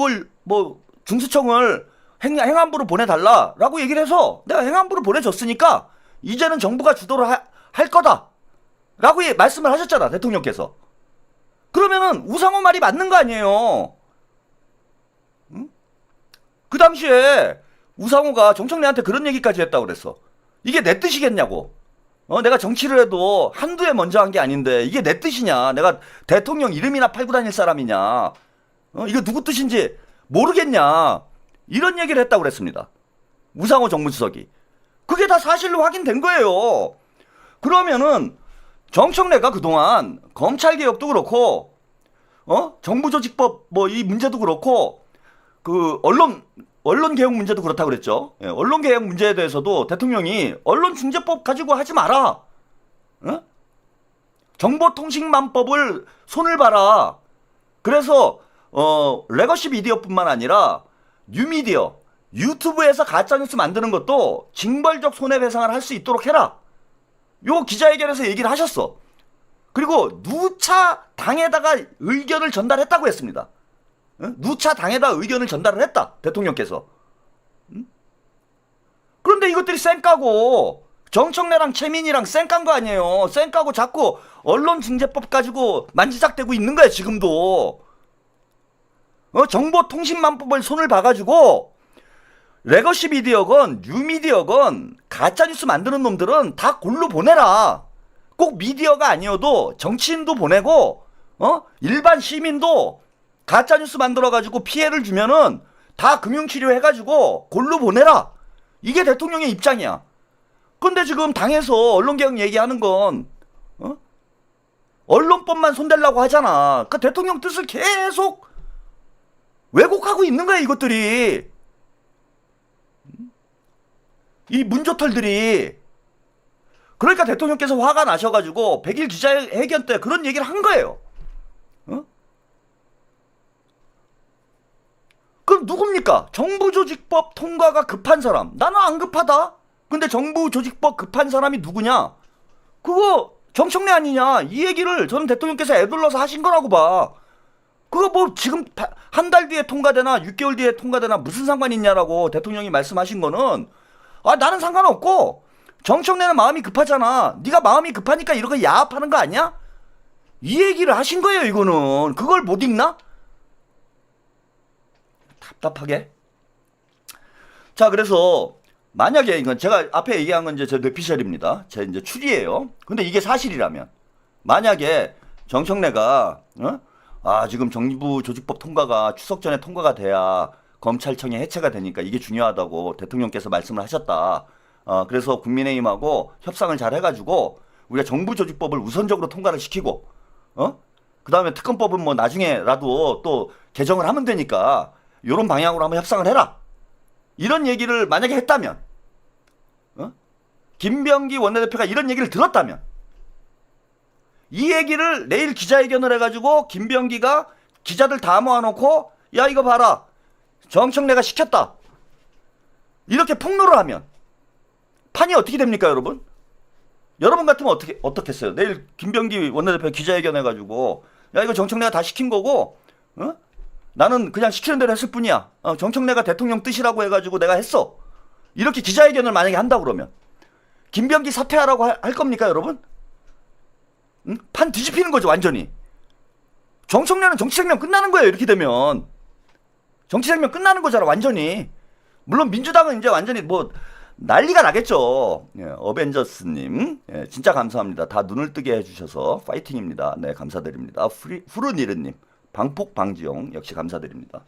뭐 중수청을 행안부로 보내달라라고 얘기를 해서 내가 행안부로 보내줬으니까 이제는 정부가 주도를 할 거다라고 말씀을 하셨잖아, 대통령께서. 그러면은 우상호 말이 맞는 거 아니에요? 응? 그 당시에 우상호가 정청래한테 그런 얘기까지 했다고 그랬어. 이게 내 뜻이겠냐고. 내가 정치를 해도 한두 해 먼저 한 게 아닌데 이게 내 뜻이냐? 내가 대통령 이름이나 팔고 다닐 사람이냐? 이거 누구 뜻인지 모르겠냐? 이런 얘기를 했다고 그랬습니다. 우상호 정무수석이. 그게 다 사실로 확인된 거예요. 그러면은 정청래가 그동안 검찰개혁도 그렇고 정부조직법 뭐 이 문제도 그렇고 그 언론개혁 문제도 그렇다고 그랬죠. 예, 언론개혁 문제에 대해서도 대통령이 언론중재법 가지고 하지 마라. 정보통신망법을 손을 봐라. 그래서 레거시 미디어뿐만 아니라 뉴미디어, 유튜브에서 가짜뉴스 만드는 것도 징벌적 손해배상을 할 수 있도록 해라. 요 기자회견에서 얘기를 하셨어. 그리고 누차 당에다가 의견을 전달했다고 했습니다. 누차 당에다 의견을 전달을 했다, 대통령께서. 그런데 이것들이 쌩까고 정청래랑 최민희랑 쌩깐 거 아니에요. 쌩까고 자꾸 언론중재법 가지고 만지작대고 있는 거야, 지금도. 정보통신망법을 손을 봐가지고 레거시 미디어건 뉴미디어건 가짜뉴스 만드는 놈들은 다 골로 보내라. 꼭 미디어가 아니어도 정치인도 보내고 일반 시민도 가짜뉴스 만들어가지고 피해를 주면은 다 금융치료 해가지고 골로 보내라. 이게 대통령의 입장이야. 근데 지금 당에서 언론개혁 얘기하는 건 언론법만 손대려고 하잖아. 그 대통령 뜻을 계속 왜곡하고 있는 거야, 이것들이. 이 문조털들이. 그러니까 대통령께서 화가 나셔가지고 100일 기자회견 때 그런 얘기를 한 거예요. 그럼 누굽니까? 정부조직법 통과가 급한 사람. 나는 안 급하다. 근데 정부조직법 급한 사람이 누구냐? 그거 정청래 아니냐? 이 얘기를 저는 대통령께서 애둘러서 하신 거라고 봐. 그거 뭐 지금 한 달 뒤에 통과되나 6개월 뒤에 통과되나 무슨 상관이 있냐라고 대통령이 말씀하신 거는 나는 상관없고 정청래는 마음이 급하잖아. 네가 마음이 급하니까 이렇게 야합하는 거 아니야? 이 얘기를 하신 거예요, 이거는. 그걸 못 읽나? 답답하게. 자, 그래서 만약에 이건 제가 앞에 얘기한 건 이제 제 뇌피셜입니다. 제 이제 추리예요. 근데 이게 사실이라면 만약에 정청래가 지금 정부조직법 통과가 추석 전에 통과가 돼야 검찰청이 해체가 되니까 이게 중요하다고 대통령께서 말씀을 하셨다. 그래서 국민의힘하고 협상을 잘 해가지고 우리가 정부조직법을 우선적으로 통과를 시키고 그 다음에 특검법은 뭐 나중에라도 또 개정을 하면 되니까 이런 방향으로 한번 협상을 해라. 이런 얘기를 만약에 했다면 김병기 원내대표가 이런 얘기를 들었다면 이 얘기를 내일 기자회견을 해가지고 김병기가 기자들 다 모아놓고 야 이거 봐라 정청래가 시켰다 이렇게 폭로를 하면 판이 어떻게 됩니까, 여러분? 여러분 같으면 어떻겠어요? 내일 김병기 원내대표 기자회견 해가지고 야 이거 정청래가 다 시킨 거고 나는 그냥 시키는 대로 했을 뿐이야. 정청래가 대통령 뜻이라고 해가지고 내가 했어. 이렇게 기자회견을 만약에 한다 그러면 김병기 사퇴하라고 할 겁니까, 여러분? 판 뒤집히는 거죠, 완전히. 정청래는 정치생명 끝나는 거예요, 이렇게 되면. 정치생명 끝나는 거잖아, 완전히. 물론 민주당은 이제 완전히 뭐 난리가 나겠죠. 예, 어벤져스님, 예, 진짜 감사합니다. 다 눈을 뜨게 해주셔서 파이팅입니다. 네, 감사드립니다. 후르니르님, 방폭 방지용 역시 감사드립니다.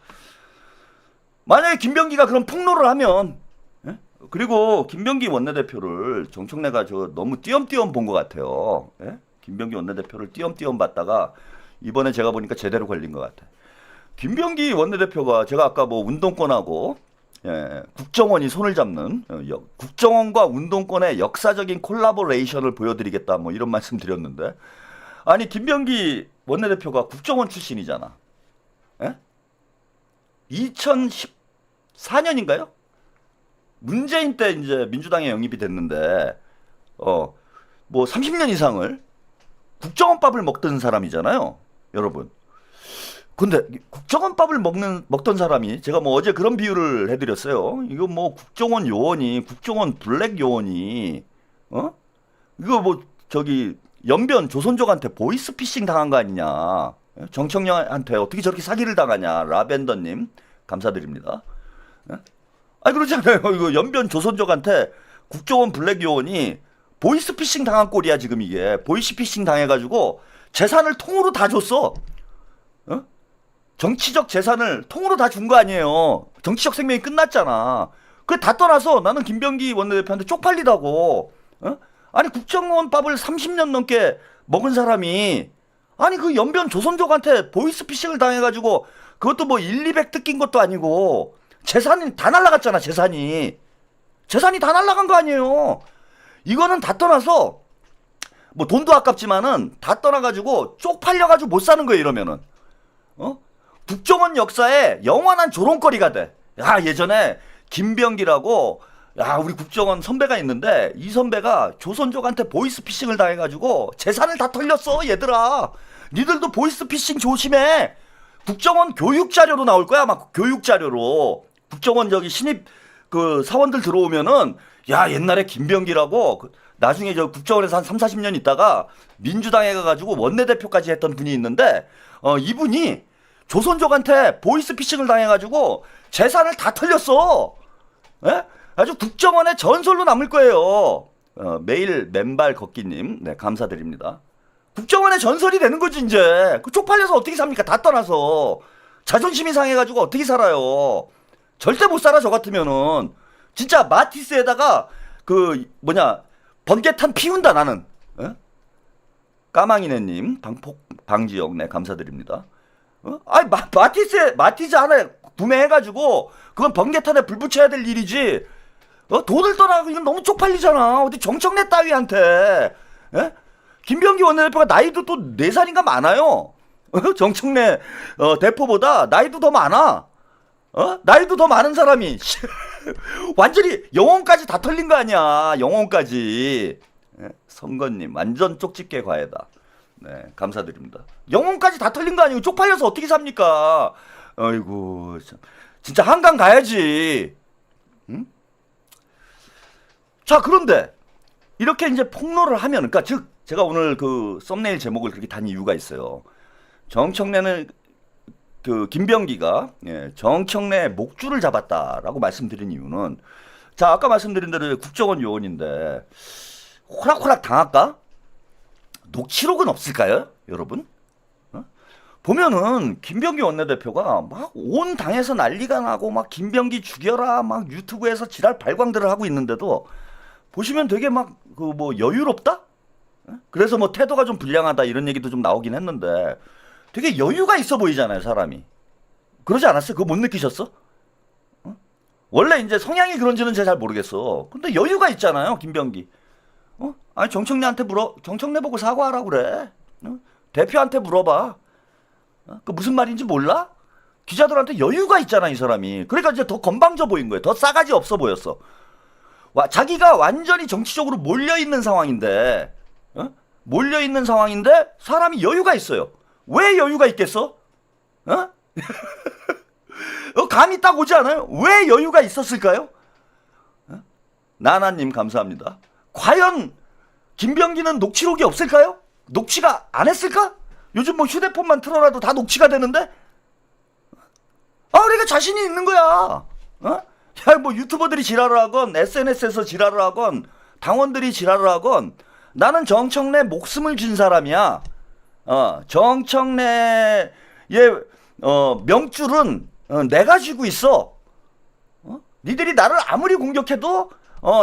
만약에 김병기가 그런 폭로를 하면, 예? 그리고 김병기 원내대표를 정청래가 너무 띄엄띄엄 본 것 같아요. 예? 김병기 원내대표를 띄엄띄엄 봤다가 이번에 제가 보니까 제대로 걸린 것 같아요. 김병기 원내대표가 제가 아까 뭐 운동권하고 국정원이 손을 잡는 국정원과 운동권의 역사적인 콜라보레이션을 보여드리겠다 뭐 이런 말씀 드렸는데 아니 김병기 원내대표가 국정원 출신이잖아. 예? 2014년인가요? 문재인 때 이제 민주당에 영입이 됐는데 뭐 30년 이상을 국정원밥을 먹던 사람이잖아요, 여러분. 근데 국정원밥을 먹던 사람이 제가 뭐 어제 그런 비유를 해드렸어요. 이거 뭐 국정원 요원이 국정원 블랙 요원이 이거 뭐 저기 연변 조선족한테 보이스피싱 당한 거 아니냐? 정청래한테 어떻게 저렇게 사기를 당하냐? 라벤더님 감사드립니다. 아니 그렇지 않아요. 이거 연변 조선족한테 국정원 블랙 요원이 보이스피싱 당한 꼴이야 지금 이게. 보이스피싱 당해가지고 재산을 통으로 다 줬어. 정치적 재산을 통으로 다 준 거 아니에요. 정치적 생명이 끝났잖아. 그래 다 떠나서 나는 김병기 원내대표한테 쪽팔리다고. 아니 국정원 밥을 30년 넘게 먹은 사람이 아니 그 연변 조선족한테 보이스피싱을 당해가지고 그것도 뭐 1, 200 뜯긴 것도 아니고 재산이 다 날라갔잖아. 재산이 다 날라간 거 아니에요. 이거는 다 떠나서 뭐 돈도 아깝지만은 다 떠나가지고 쪽팔려가지고 못 사는 거예요. 이러면은 국정원 역사에 영원한 조롱거리가 돼. 야 예전에 김병기라고 야 우리 국정원 선배가 있는데 이 선배가 조선족한테 보이스피싱을 당해가지고 재산을 다 털렸어. 얘들아 니들도 보이스피싱 조심해. 국정원 교육자료로 나올 거야. 막 교육자료로 국정원 저기 신입 그 사원들 들어오면은 야 옛날에 김병기라고 나중에 저 국정원에서 한 3, 40년 있다가 민주당에 가가지고 원내대표까지 했던 분이 있는데 이분이 조선족한테 보이스피싱을 당해가지고 재산을 다 털렸어. 예? 아주 국정원의 전설로 남을 거예요. 매일 맨발 걷기님, 네 감사드립니다. 국정원의 전설이 되는 거지 이제. 그 쪽팔려서 어떻게 삽니까? 다 떠나서 자존심이 상해가지고 어떻게 살아요? 절대 못 살아 저 같으면은. 진짜 마티스에다가 그 뭐냐 번개탄 피운다 나는. 예? 까망이네님, 방지영, 네 감사드립니다. 아니 마티즈 하나 구매해가지고 그건 번개탄에 불 붙여야 될 일이지. 돈을 떠나고 이건 너무 쪽팔리잖아. 어디 정청래 따위한테. 예? 김병기 원내대표가 나이도 또 4살인가 많아요. 정청래 대표보다 나이도 더 많아. 나이도 더 많은 사람이 완전히 영혼까지 다 털린 거 아니야. 영혼까지. 예? 선거님 완전 쪽집게 과외다. 네 감사드립니다. 영혼까지 다 털린 거 아니고 쪽팔려서 어떻게 삽니까? 아이고 참. 진짜 한강 가야지. 응? 자 그런데 이렇게 이제 폭로를 하면 그러니까 즉 제가 오늘 그 썸네일 제목을 그렇게 단 이유가 있어요. 정청래는 그 김병기가 정청래 목줄을 잡았다라고 말씀드린 이유는 자 아까 말씀드린 대로 국정원 요원인데 호락호락 당할까? 녹취록은 없을까요, 여러분? 보면은 김병기 원내대표가 막 온 당에서 난리가 나고 막 김병기 죽여라 막 유튜브에서 지랄 발광들을 하고 있는데도 보시면 되게 막 그 뭐 여유롭다? 그래서 뭐 태도가 좀 불량하다 이런 얘기도 좀 나오긴 했는데 되게 여유가 있어 보이잖아요, 사람이. 그러지 않았어요? 그거 못 느끼셨어? 원래 이제 성향이 그런지는 제가 잘 모르겠어. 근데 여유가 있잖아요, 김병기. 아니 정청래한테 정청래 보고 사과하라고 그래. 대표한테 물어봐. 그 무슨 말인지 몰라? 기자들한테 여유가 있잖아 이 사람이. 그러니까 이제 더 건방져 보인 거예요. 더 싸가지 없어 보였어. 자기가 완전히 정치적으로 몰려있는 상황인데 몰려있는 상황인데 사람이 여유가 있어요. 왜 여유가 있겠어? 감이 딱 오지 않아요? 왜 여유가 있었을까요? 나나님 감사합니다. 과연 김병기는 녹취록이 없을까요? 녹취가 안 했을까? 요즘 뭐 휴대폰만 틀어놔도 다 녹취가 되는데? 그러니까 자신이 있는 거야. 야, 뭐 유튜버들이 지랄을 하건 SNS에서 지랄을 하건 당원들이 지랄을 하건 나는 정청래 목숨을 준 사람이야. 정청래의 명줄은 내가 쥐고 있어. 니들이 나를 아무리 공격해도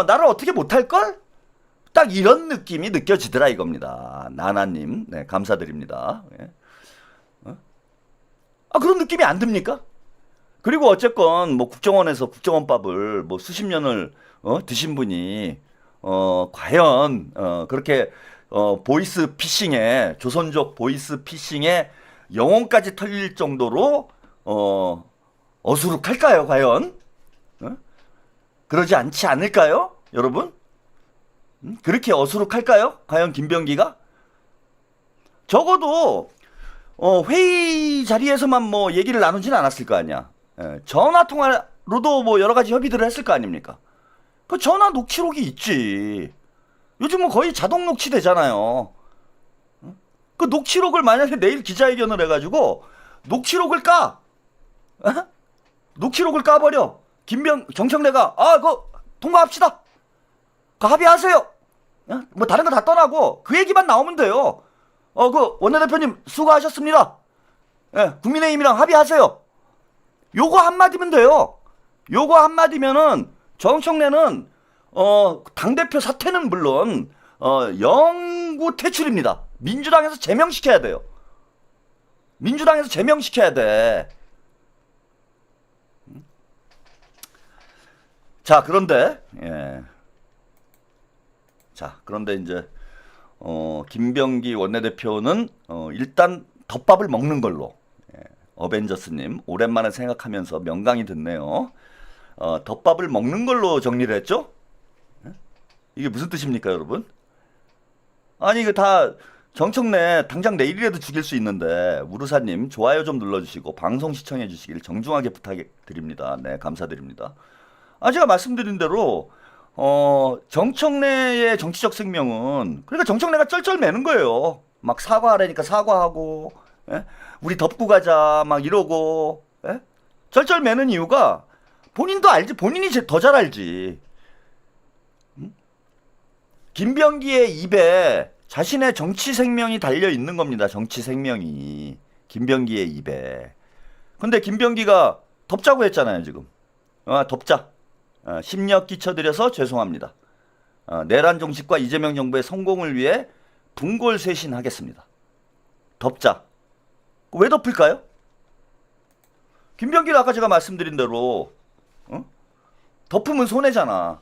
나를 어떻게 못할걸? 딱 이런 느낌이 느껴지더라 이겁니다. 나나님, 네 감사드립니다. 그런 느낌이 안 듭니까? 그리고 어쨌건 뭐 국정원에서 국정원밥을 뭐 수십 년을 드신 분이 과연 그렇게 보이스 피싱에, 조선족 보이스 피싱에 영혼까지 털릴 정도로 어수룩할까요, 과연? 그러지 않지 않을까요, 여러분? 그렇게 어수룩할까요, 과연 김병기가? 적어도 회의 자리에서만 뭐 얘기를 나누진 않았을 거 아니야. 전화 통화로도 뭐 여러 가지 협의들을 했을 거 아닙니까? 그 전화 녹취록이 있지. 요즘은 거의 자동 녹취되잖아요. 그 녹취록을 만약에 내일 기자회견을 해가지고 녹취록을 까, 녹취록을 까버려. 정청래가 그거 통과합시다. 그 합의하세요. 뭐 다른 거 다 떠나고 그 얘기만 나오면 돼요. 그 원내대표님 수고하셨습니다. 국민의힘이랑 합의하세요. 요거 한마디면 돼요. 요거 한마디면은 정청래는 당대표 사퇴는 물론 영구 퇴출입니다. 민주당에서 제명시켜야 돼요. 민주당에서 제명시켜야 돼. 자, 그런데 그런데 이제 김병기 원내대표는 일단 덮밥을 먹는 걸로, 어벤져스님 오랜만에 생각하면서 명강이 듣네요. 덮밥을 먹는 걸로 정리를 했죠? 이게 무슨 뜻입니까, 여러분? 아니, 이거 다 정청래 당장 내일이라도 죽일 수 있는데, 우루사님 좋아요 좀 눌러주시고 방송 시청해 주시길 정중하게 부탁드립니다. 네, 감사드립니다. 제가 말씀드린 대로 정청래의 정치적 생명은, 그러니까 정청래가 쩔쩔매는 거예요. 막 사과하라니까 사과하고, 우리 덮고 가자 막 이러고, 쩔쩔매는 이유가 본인도 알지, 본인이 더 잘 알지. 김병기의 입에 자신의 정치 생명이 달려 있는 겁니다. 정치 생명이 김병기의 입에. 근데 김병기가 덮자고 했잖아요, 지금. 덮자. 심력 끼쳐드려서 죄송합니다. 내란 종식과 이재명 정부의 성공을 위해 분골쇄신하겠습니다. 덮자. 왜 덮을까요? 김병기는 아까 제가 말씀드린 대로 덮으면 손해잖아.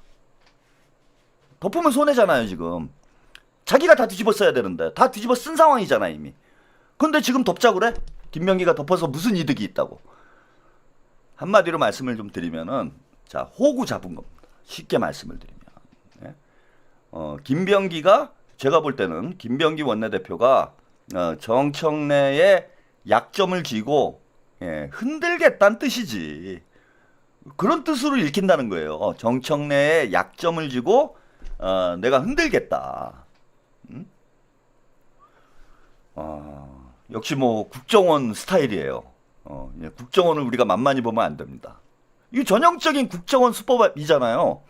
덮으면 손해잖아요, 지금. 자기가 다 뒤집어 써야 되는데 다 뒤집어 쓴 상황이잖아, 이미. 근데 지금 덮자 그래? 김병기가 덮어서 무슨 이득이 있다고? 한마디로 말씀을 좀 드리면은, 자, 호구 잡은 겁니다. 쉽게 말씀을 드리면, 김병기가, 제가 볼 때는 김병기 원내대표가 정청래의 약점을 쥐고 흔들겠다는 뜻이지. 그런 뜻으로 읽힌다는 거예요. 정청래의 약점을 쥐고 내가 흔들겠다. 역시 뭐 국정원 스타일이에요. 국정원을 우리가 만만히 보면 안 됩니다. 이게 전형적인 국정원 수법이잖아요.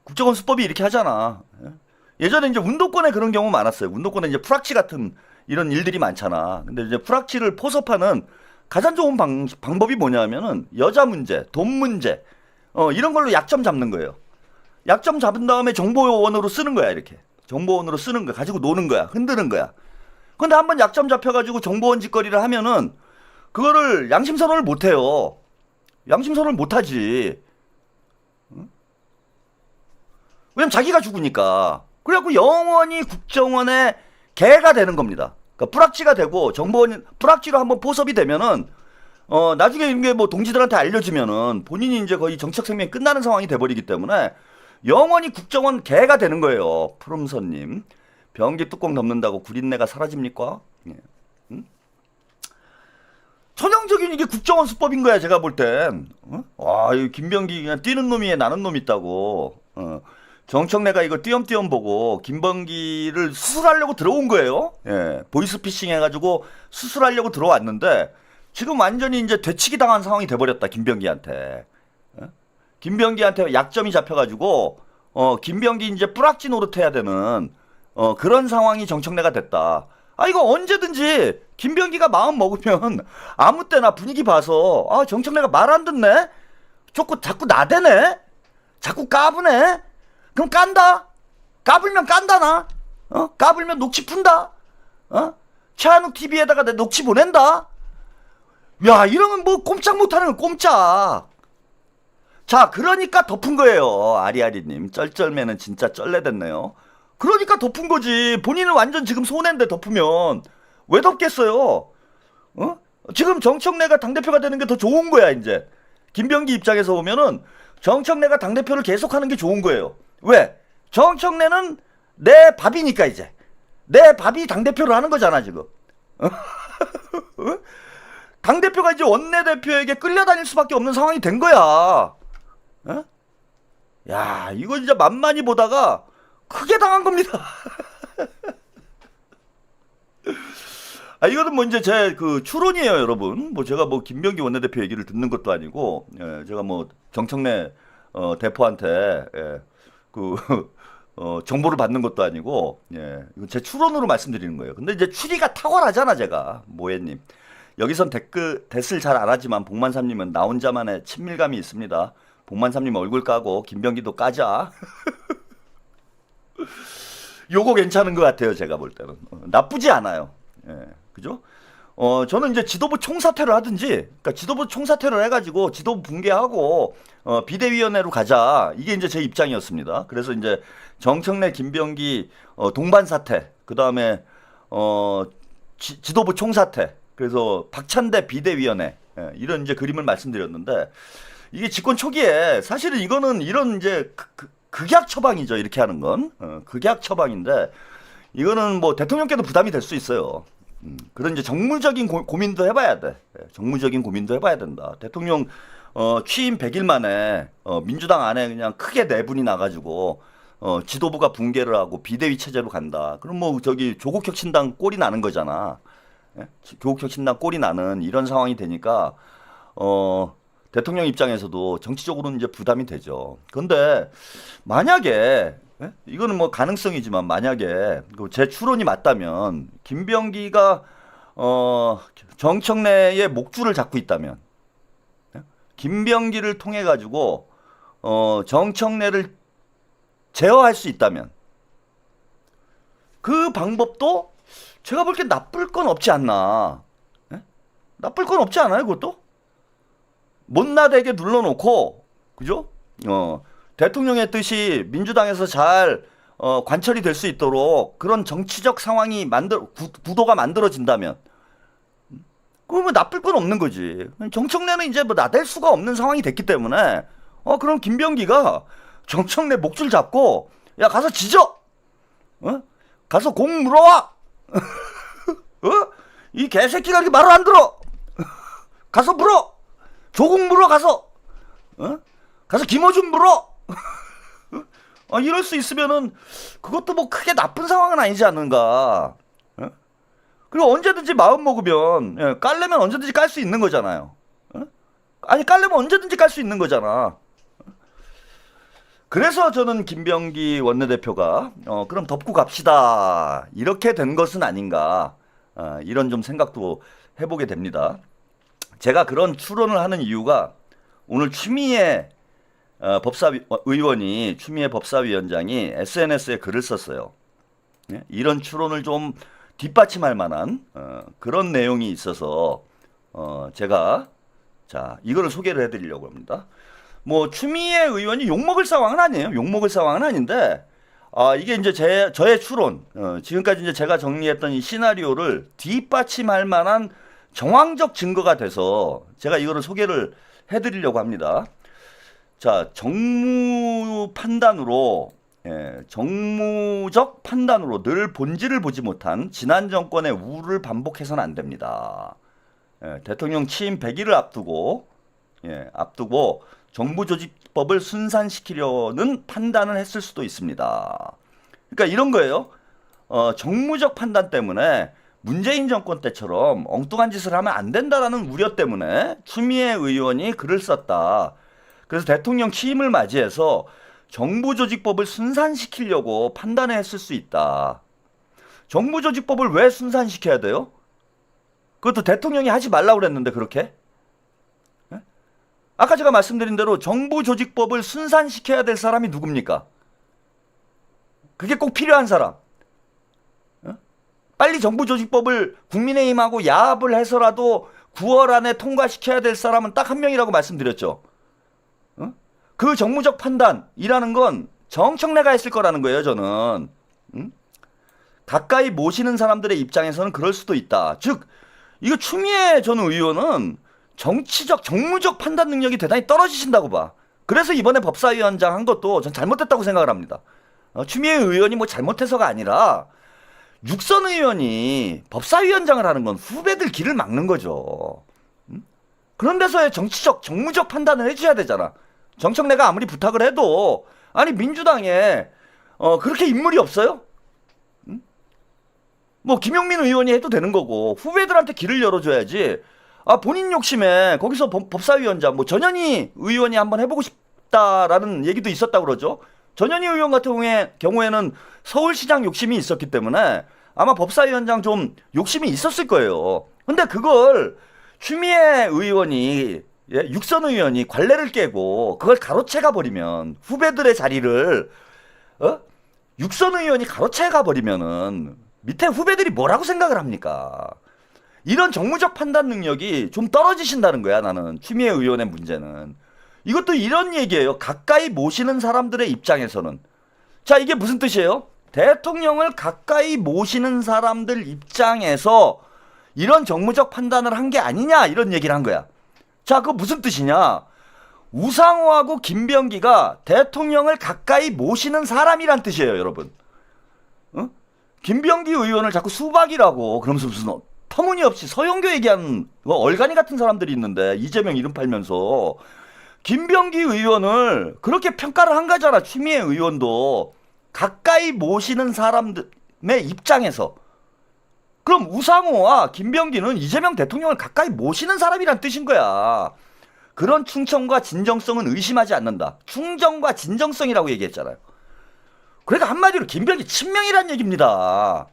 국정원 수법이 이렇게 하잖아. 예전에 이제 운동권에 그런 경우 많았어요. 운동권에 이제 프락치 같은 이런 일들이 많잖아. 근데 이제 프락치를 포섭하는 가장 좋은 방법이 뭐냐면은 여자 문제, 돈 문제, 이런 걸로 약점 잡는 거예요. 약점 잡은 다음에 정보원으로 쓰는 거야, 이렇게. 정보원으로 쓰는 거야. 가지고 노는 거야. 흔드는 거야. 근데 한번 약점 잡혀가지고 정보원 짓거리를 하면은 그거를 양심선언을 못 해요. 양심선언을 못 하지. 왜냐면 자기가 죽으니까. 그래갖고 영원히 국정원의 개가 되는 겁니다. 그러니까 뿌락지가 되고 정보원 뿌락지로 한번 포섭이 되면은 나중에 이게 뭐 동지들한테 알려지면은 본인이 이제 거의 정치적 생명이 끝나는 상황이 돼버리기 때문에 영원히 국정원 개가 되는 거예요. 푸름선님. 변기 뚜껑 덮는다고 구린내가 사라집니까? 전형적인 이게 국정원 수법인 거야, 제가 볼 땐. 와, 이 김병기 그냥 뛰는 놈이 나는 놈 있다고. 정청래가 이거 띄엄띄엄 보고 김병기를 수술하려고 들어온 거예요. 보이스피싱 해가지고 수술하려고 들어왔는데 지금 완전히 이제 되치기 당한 상황이 돼버렸다, 김병기한테. 김병기한테 약점이 잡혀가지고 김병기 이제 뿌락지 노릇해야 되는 그런 상황이 정청래가 됐다. 이거 언제든지 김병기가 마음 먹으면 아무 때나 분위기 봐서 정청래가 말 안 듣네? 자꾸 나대네? 자꾸 까부네? 그럼 깐다? 까불면 깐다, 나? 까불면 녹취 푼다? 최한욱 TV에다가 내 녹취 보낸다? 야, 이러면 뭐 꼼짝 못하는 건 꼼짝. 자, 그러니까 덮은 거예요. 아리아리님. 쩔쩔매는 진짜 쩔레됐네요. 그러니까 덮은 거지. 본인은 완전 지금 손해인데 덮으면 왜 덮겠어요? 어? 지금 정청래가 당대표가 되는 게 더 좋은 거야, 이제. 김병기 입장에서 보면은 정청래가 당대표를 계속하는 게 좋은 거예요. 왜? 정청래는 내 밥이니까 이제. 내 밥이 당대표를 하는 거잖아, 지금. 어? 당대표가 이제 원내대표에게 끌려다닐 수밖에 없는 상황이 된 거야. 어? 야, 이거 진짜 만만히 보다가 크게 당한 겁니다. 아, 이거는 뭐 이제 제 그 추론이에요, 여러분. 뭐 제가 뭐 김병기 원내대표 얘기를 듣는 것도 아니고, 예, 제가 뭐 정청래 대표한테 그 정보를 받는 것도 아니고, 예, 이건 제 추론으로 말씀드리는 거예요. 근데 이제 추리가 탁월하잖아, 제가 모해님. 여기선 댓글 잘 안 하지만 복만삼님은 나 혼자만의 친밀감이 있습니다. 복만삼님 얼굴 까고 김병기도 까자. 요거 괜찮은 것 같아요, 제가 볼 때는. 나쁘지 않아요. 예, 그죠? 저는 이제 지도부 총사퇴를 하든지, 그러니까 지도부 총사퇴를 해가지고 지도부 붕괴하고 비대위원회로 가자. 이게 이제 제 입장이었습니다. 그래서 이제 정청래, 김병기 동반 사퇴, 그 다음에 지도부 총사퇴, 그래서 박찬대 비대위원회, 예, 이런 이제 그림을 말씀드렸는데, 이게 집권 초기에 사실은 이거는 이런 이제 극약 처방이죠. 이렇게 하는 건 극약 처방인데, 이거는 뭐 대통령께도 부담이 될 수 있어요. 그런 이제 정무적인 고민도 해봐야 돼. 정무적인 고민도 해봐야 된다. 대통령 취임 100일 만에 민주당 안에 그냥 크게 내분이 나가지고 지도부가 붕괴를 하고 비대위 체제로 간다. 그럼 뭐 저기 조국 혁신당 꼴이 나는 거잖아. 예? 조국 혁신당 꼴이 나는 이런 상황이 되니까 대통령 입장에서도 정치적으로는 이제 부담이 되죠. 그런데 만약에, 예? 이거는 뭐 가능성이지만 만약에 제 추론이 맞다면, 김병기가 정청래의 목줄을 잡고 있다면, 예? 김병기를 통해 가지고 정청래를 제어할 수 있다면, 그 방법도 제가 볼 게 나쁠 건 없지 않나. 예? 나쁠 건 없지 않아요, 그것도? 못나대게 눌러놓고, 그죠? 대통령의 뜻이 민주당에서 잘 관철이 될 수 있도록 그런 정치적 상황이 구도가 만들어진다면, 그러면 나쁠 건 없는 거지. 정청래는 이제 뭐 나댈 수가 없는 상황이 됐기 때문에, 그럼 김병기가 정청래 목줄 잡고, 야, 가서 지져! 가서 공 물어와! 이 개새끼가 이렇게 말을 안 들어! 가서 물어! 조국 물어, 가서! 가서 김어준 물어! 이럴 수 있으면은, 그것도 뭐 크게 나쁜 상황은 아니지 않는가. 그리고 언제든지 마음 먹으면, 예, 깔려면 언제든지 깔 수 있는 거잖아요. 아니, 깔려면 언제든지 깔 수 있는 거잖아. 그래서 저는 김병기 원내대표가 그럼 덮고 갑시다, 이렇게 된 것은 아닌가, 이런 좀 생각도 해보게 됩니다. 제가 그런 추론을 하는 이유가, 오늘 추미애 의원이, 추미애 법사위원장이 SNS에 글을 썼어요. 예? 이런 추론을 좀 뒷받침할 만한 그런 내용이 있어서 제가 이거를 소개를 해드리려고 합니다. 뭐 추미애 의원이 욕먹을 상황은 아니에요. 욕먹을 상황은 아닌데, 이게 이제 저의 추론, 지금까지 이제 제가 정리했던 이 시나리오를 뒷받침할 만한 정황적 증거가 돼서 제가 이거를 소개를 해드리려고 합니다. 자, 정무적 판단으로 늘 본질을 보지 못한 지난 정권의 우를 반복해서는 안 됩니다. 대통령 취임 100일을 앞두고 정부조직법을 순산시키려는 판단을 했을 수도 있습니다. 그러니까 이런 거예요. 정무적 판단 때문에 문재인 정권 때처럼 엉뚱한 짓을 하면 안 된다라는 우려 때문에 추미애 의원이 글을 썼다. 그래서 대통령 취임을 맞이해서 정부조직법을 순산시키려고 판단을 했을 수 있다. 정부조직법을 왜 순산시켜야 돼요? 그것도 대통령이 하지 말라고 그랬는데, 그렇게? 아까 제가 말씀드린 대로 정부조직법을 순산시켜야 될 사람이 누굽니까? 그게 꼭 필요한 사람. 빨리 정부조직법을 국민의힘하고 야합을 해서라도 9월 안에 통과시켜야 될 사람은 딱 한 명이라고 말씀드렸죠. 그 정무적 판단이라는 건 정청래가 했을 거라는 거예요, 저는. 가까이 모시는 사람들의 입장에서는 그럴 수도 있다. 즉 이거 추미애 전 의원은 정치적 정무적 판단 능력이 대단히 떨어지신다고 봐. 그래서 이번에 법사위원장 한 것도 전 잘못됐다고 생각을 합니다. 추미애 의원이 뭐 잘못해서가 아니라 육선 의원이 법사위원장을 하는 건 후배들 길을 막는 거죠. 그런 데서의 정치적 정무적 판단을 해줘야 되잖아. 정청래가 아무리 부탁을 해도 아니 민주당에 그렇게 인물이 없어요? 뭐 김용민 의원이 해도 되는 거고 후배들한테 길을 열어줘야지. 본인 욕심에 거기서 법사위원장 뭐 전현희 의원이 한번 해보고 싶다라는 얘기도 있었다고 그러죠. 전현희 의원 같은 경우에는 서울시장 욕심이 있었기 때문에 아마 법사위원장 좀 욕심이 있었을 거예요. 근데 그걸 추미애 의원이 육선 의원이 관례를 깨고 그걸 가로채가 버리면 후배들의 자리를 육선 의원이 가로채가 버리면은 밑에 후배들이 뭐라고 생각을 합니까? 이런 정무적 판단 능력이 좀 떨어지신다는 거야, 나는. 추미애 의원의 문제는. 이것도 이런 얘기예요. 가까이 모시는 사람들의 입장에서는. 자, 이게 무슨 뜻이에요? 대통령을 가까이 모시는 사람들 입장에서 이런 정무적 판단을 한 게 아니냐, 이런 얘기를 한 거야. 자, 그거 무슨 뜻이냐? 우상호하고 김병기가 대통령을 가까이 모시는 사람이란 뜻이에요, 여러분. 김병기 의원을 자꾸 수박이라고 그러면서 무슨 터무니없이 서영교 얘기하는 얼간이 같은 사람들이 있는데 이재명 이름 팔면서 김병기 의원을 그렇게 평가를 한 거잖아. 추미애 의원도 가까이 모시는 사람들의 입장에서. 그럼 우상호와 김병기는 이재명 대통령을 가까이 모시는 사람이란 뜻인 거야. 그런 충청과 진정성은 의심하지 않는다. 충정과 진정성이라고 얘기했잖아요. 그러니까 한마디로 김병기 친명이란 얘기입니다.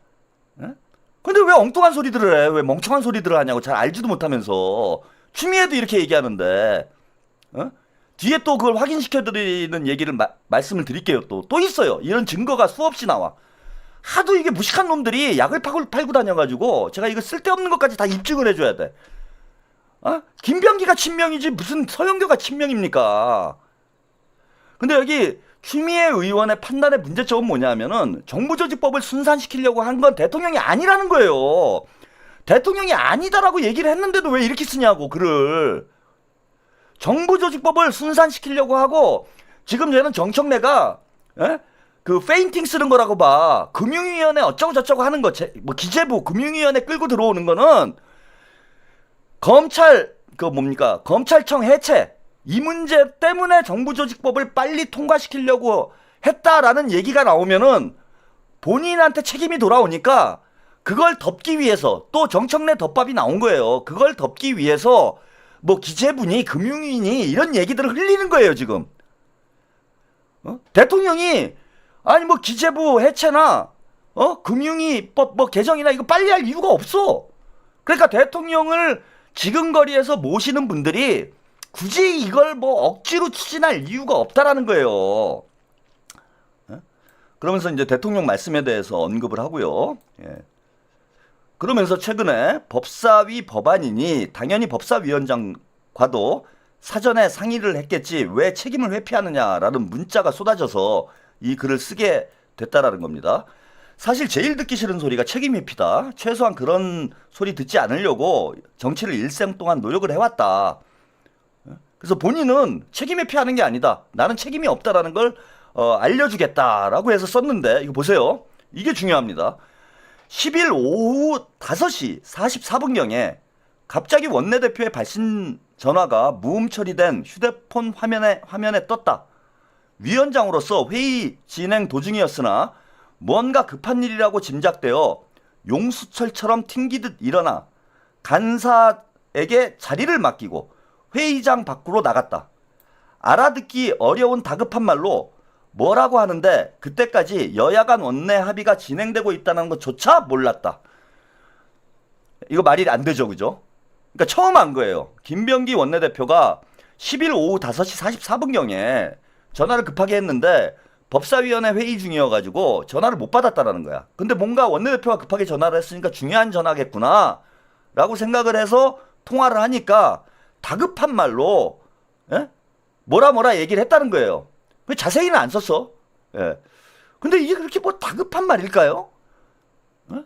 근데 왜 엉뚱한 소리들을 해? 왜 멍청한 소리들을 하냐고. 잘 알지도 못하면서. 추미애도 이렇게 얘기하는데 뒤에 또 그걸 확인시켜드리는 얘기를 말씀을 드릴게요. 또 있어요. 이런 증거가 수없이 나와. 하도 이게 무식한 놈들이 약을 팔고 다녀가지고 제가 이거 쓸데없는 것까지 다 입증을 해줘야 돼. 김병기가 친명이지 무슨 서영교가 친명입니까? 근데 여기 추미애 의원의 판단의 문제점은 뭐냐면은 정부조직법을 순산시키려고 한 건 대통령이 아니라는 거예요. 대통령이 아니다라고 얘기를 했는데도 왜 이렇게 쓰냐고 글을. 정부조직법을 순산시키려고 하고 지금 얘는 정청래가 그 페인팅 쓰는 거라고 봐. 금융위원회 어쩌고 저쩌고 하는 거, 뭐 기재부 금융위원회 끌고 들어오는 거는 검찰청 해체 이 문제 때문에 정부조직법을 빨리 통과시키려고 했다라는 얘기가 나오면은 본인한테 책임이 돌아오니까 그걸 덮기 위해서 또 정청래 덮밥이 나온 거예요. 그걸 덮기 위해서 뭐 기재부니 금융위니 이런 얘기들을 흘리는 거예요 지금. 대통령이 아니 뭐 기재부 해체나 금융위법 뭐 개정이나 이거 빨리 할 이유가 없어. 그러니까 대통령을 지근거리에서 모시는 분들이 굳이 이걸 뭐 억지로 추진할 이유가 없다라는 거예요. 그러면서 이제 대통령 말씀에 대해서 언급을 하고요. 그러면서 최근에 법사위 법안이니 당연히 법사위원장과도 사전에 상의를 했겠지 왜 책임을 회피하느냐라는 문자가 쏟아져서 이 글을 쓰게 됐다라는 겁니다. 사실 제일 듣기 싫은 소리가 책임 회피다. 최소한 그런 소리 듣지 않으려고 정치를 일생 동안 노력을 해왔다. 그래서 본인은 책임 회피하는 게 아니다. 나는 책임이 없다라는 걸 알려주겠다라고 해서 썼는데 이거 보세요. 이게 중요합니다. 10일 오후 5시 44분경에 갑자기 원내대표의 발신 전화가 무음 처리된 휴대폰 화면에 떴다. 위원장으로서 회의 진행 도중이었으나 뭔가 급한 일이라고 짐작되어 용수철처럼 튕기듯 일어나 간사에게 자리를 맡기고 회의장 밖으로 나갔다. 알아듣기 어려운 다급한 말로 뭐라고 하는데 그때까지 여야 간 원내 합의가 진행되고 있다는 것조차 몰랐다. 이거 말이 안 되죠, 그죠? 그러니까 처음 한 거예요. 김병기 원내대표가 10일 오후 5시 44분경에 전화를 급하게 했는데 법사위원회 회의 중이어가지고 전화를 못 받았다라는 거야. 근데 뭔가 원내대표가 급하게 전화를 했으니까 중요한 전화겠구나 라고 생각을 해서 통화를 하니까 다급한 말로 뭐라 얘기를 했다는 거예요. 자세히는 안 썼어. 근데 이게 그렇게 뭐 다급한 말일까요? 어?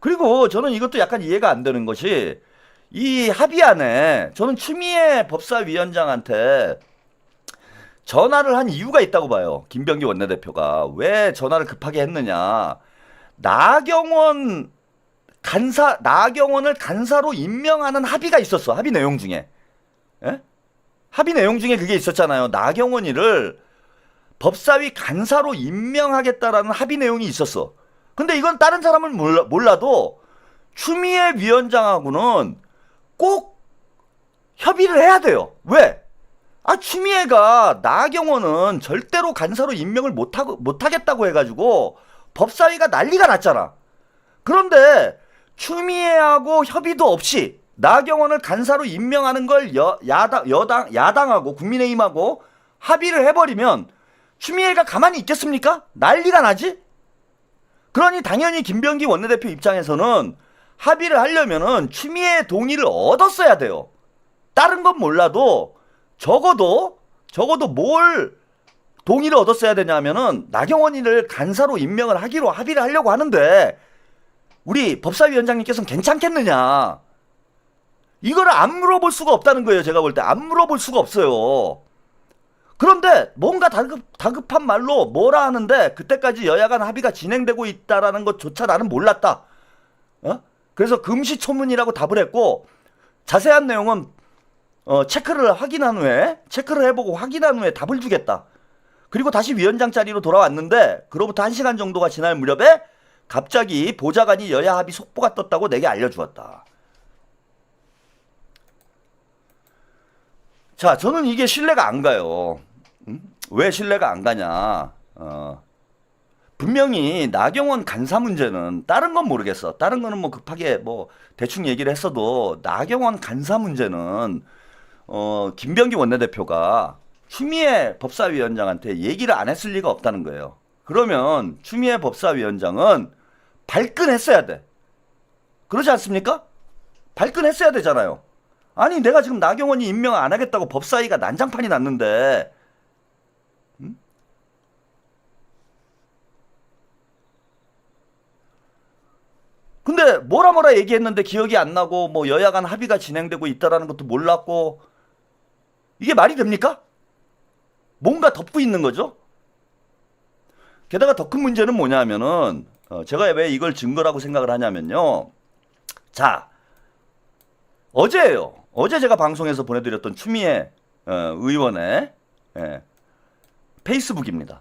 그리고 저는 이것도 약간 이해가 안 되는 것이 이 합의안에 저는 추미애 법사위원장한테 전화를 한 이유가 있다고 봐요. 김병기 원내대표가 왜 전화를 급하게 했느냐. 나경원을 간사로 임명하는 합의가 있었어. 합의 내용 중에. 예? 합의 내용 중에 그게 있었잖아요. 나경원이를 법사위 간사로 임명하겠다라는 합의 내용이 있었어. 근데 이건 다른 사람은 몰라도 추미애 위원장하고는 꼭 협의를 해야 돼요. 왜? 추미애가 나경원은 절대로 간사로 임명을 못하겠다고 해가지고 법사위가 난리가 났잖아. 그런데 추미애하고 협의도 없이 나경원을 간사로 임명하는 걸 야당하고 국민의힘하고 합의를 해버리면 추미애가 가만히 있겠습니까? 난리가 나지? 그러니 당연히 김병기 원내대표 입장에서는 합의를 하려면은 추미애의 동의를 얻었어야 돼요. 다른 건 몰라도 적어도 뭘 동의를 얻었어야 되냐면은 나경원이를 간사로 임명을 하기로 합의를 하려고 하는데 우리 법사위원장님께서는 괜찮겠느냐. 이거를 안 물어볼 수가 없다는 거예요. 제가 볼 때 안 물어볼 수가 없어요. 그런데 뭔가 다급한 말로 뭐라 하는데 그때까지 여야 간 합의가 진행되고 있다라는 것조차 나는 몰랐다. 그래서 금시초문이라고 답을 했고 자세한 내용은 체크를 해보고 확인한 후에 답을 주겠다. 그리고 다시 위원장 자리로 돌아왔는데 그로부터 1시간 정도가 지날 무렵에 갑자기 보좌관이 여야 합의 속보가 떴다고 내게 알려주었다. 자, 저는 이게 신뢰가 안 가요. 왜 신뢰가 안 가냐. 분명히 나경원 간사 문제는 다른 건 모르겠어. 다른 거는 뭐 급하게 뭐 대충 얘기를 했어도 나경원 간사 문제는 김병기 원내대표가 추미애 법사위원장한테 얘기를 안 했을 리가 없다는 거예요. 그러면 추미애 법사위원장은 발끈했어야 돼. 그러지 않습니까? 발끈했어야 되잖아요. 아니 내가 지금 나경원이 임명 안 하겠다고 법사위가 난장판이 났는데 근데 뭐라 얘기했는데 기억이 안 나고 뭐 여야 간 합의가 진행되고 있다라는 것도 몰랐고 이게 말이 됩니까? 뭔가 덮고 있는 거죠. 게다가 더 큰 문제는 뭐냐면은 제가 왜 이걸 증거라고 생각을 하냐면요. 자, 어제예요. 어제 제가 방송에서 보내드렸던 추미애 의원의 페이스북입니다.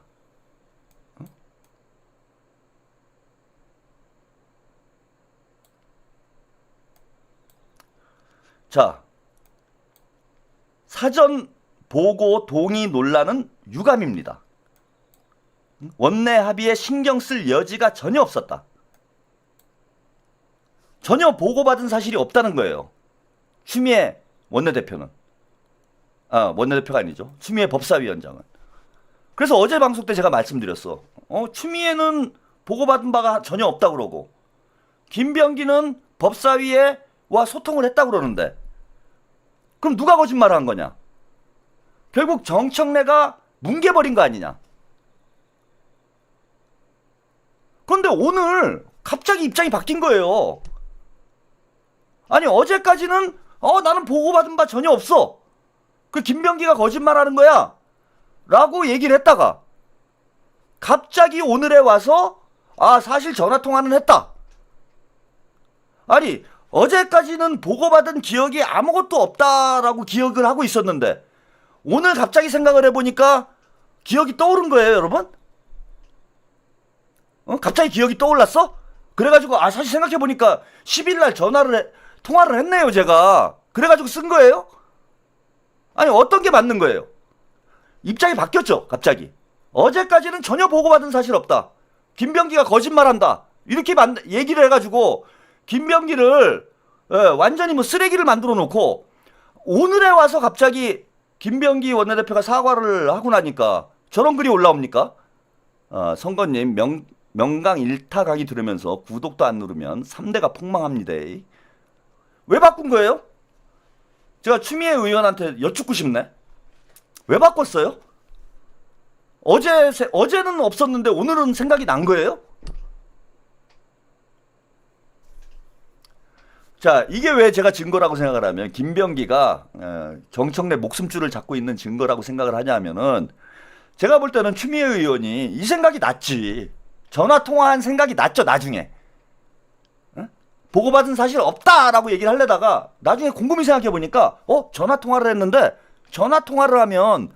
자, 사전 보고 동의 논란은 유감입니다. 원내 합의에 신경 쓸 여지가 전혀 없었다. 전혀 보고받은 사실이 없다는 거예요. 추미애 원내대표는. 원내대표가 아니죠. 추미애 법사위원장은. 그래서 어제 방송 때 제가 말씀드렸어. 추미애는 보고받은 바가 전혀 없다 그러고 김병기는 법사위와 소통을 했다 그러는데 그럼 누가 거짓말을 한 거냐? 결국 정청래가 뭉개버린 거 아니냐? 그런데 오늘 갑자기 입장이 바뀐 거예요. 아니 어제까지는 나는 보고받은 바 전혀 없어. 그 김병기가 거짓말하는 거야 라고 얘기를 했다가 갑자기 오늘에 와서 사실 전화통화는 했다. 아니 어제까지는 보고받은 기억이 아무것도 없다라고 기억을 하고 있었는데 오늘 갑자기 생각을 해보니까 기억이 떠오른 거예요, 여러분? 갑자기 기억이 떠올랐어? 그래가지고 사실 생각해보니까 10일날 통화를 했네요, 제가. 그래가지고 쓴 거예요? 아니 어떤 게 맞는 거예요? 입장이 바뀌었죠, 갑자기. 어제까지는 전혀 보고받은 사실 없다. 김병기가 거짓말한다. 이렇게 얘기를 해가지고 김병기를 완전히 뭐 쓰레기를 만들어 놓고 오늘에 와서 갑자기 김병기 원내대표가 사과를 하고 나니까 저런 글이 올라옵니까? 선거님 명강 일타 강의 들으면서 구독도 안 누르면 3대가 폭망합니다. 왜 바꾼 거예요? 제가 추미애 의원한테 여쭙고 싶네. 왜 바꿨어요? 어제는 없었는데 오늘은 생각이 난 거예요? 자, 이게 왜 제가 증거라고 생각을 하면 김병기가 정청래 목숨줄을 잡고 있는 증거라고 생각을 하냐면은 제가 볼 때는 추미애 의원이 이 생각이 났지. 전화 통화한 생각이 났죠, 나중에. 보고받은 사실 없다라고 얘기를 하려다가 나중에 곰곰이 생각해 보니까 전화 통화를 했는데 전화 통화를 하면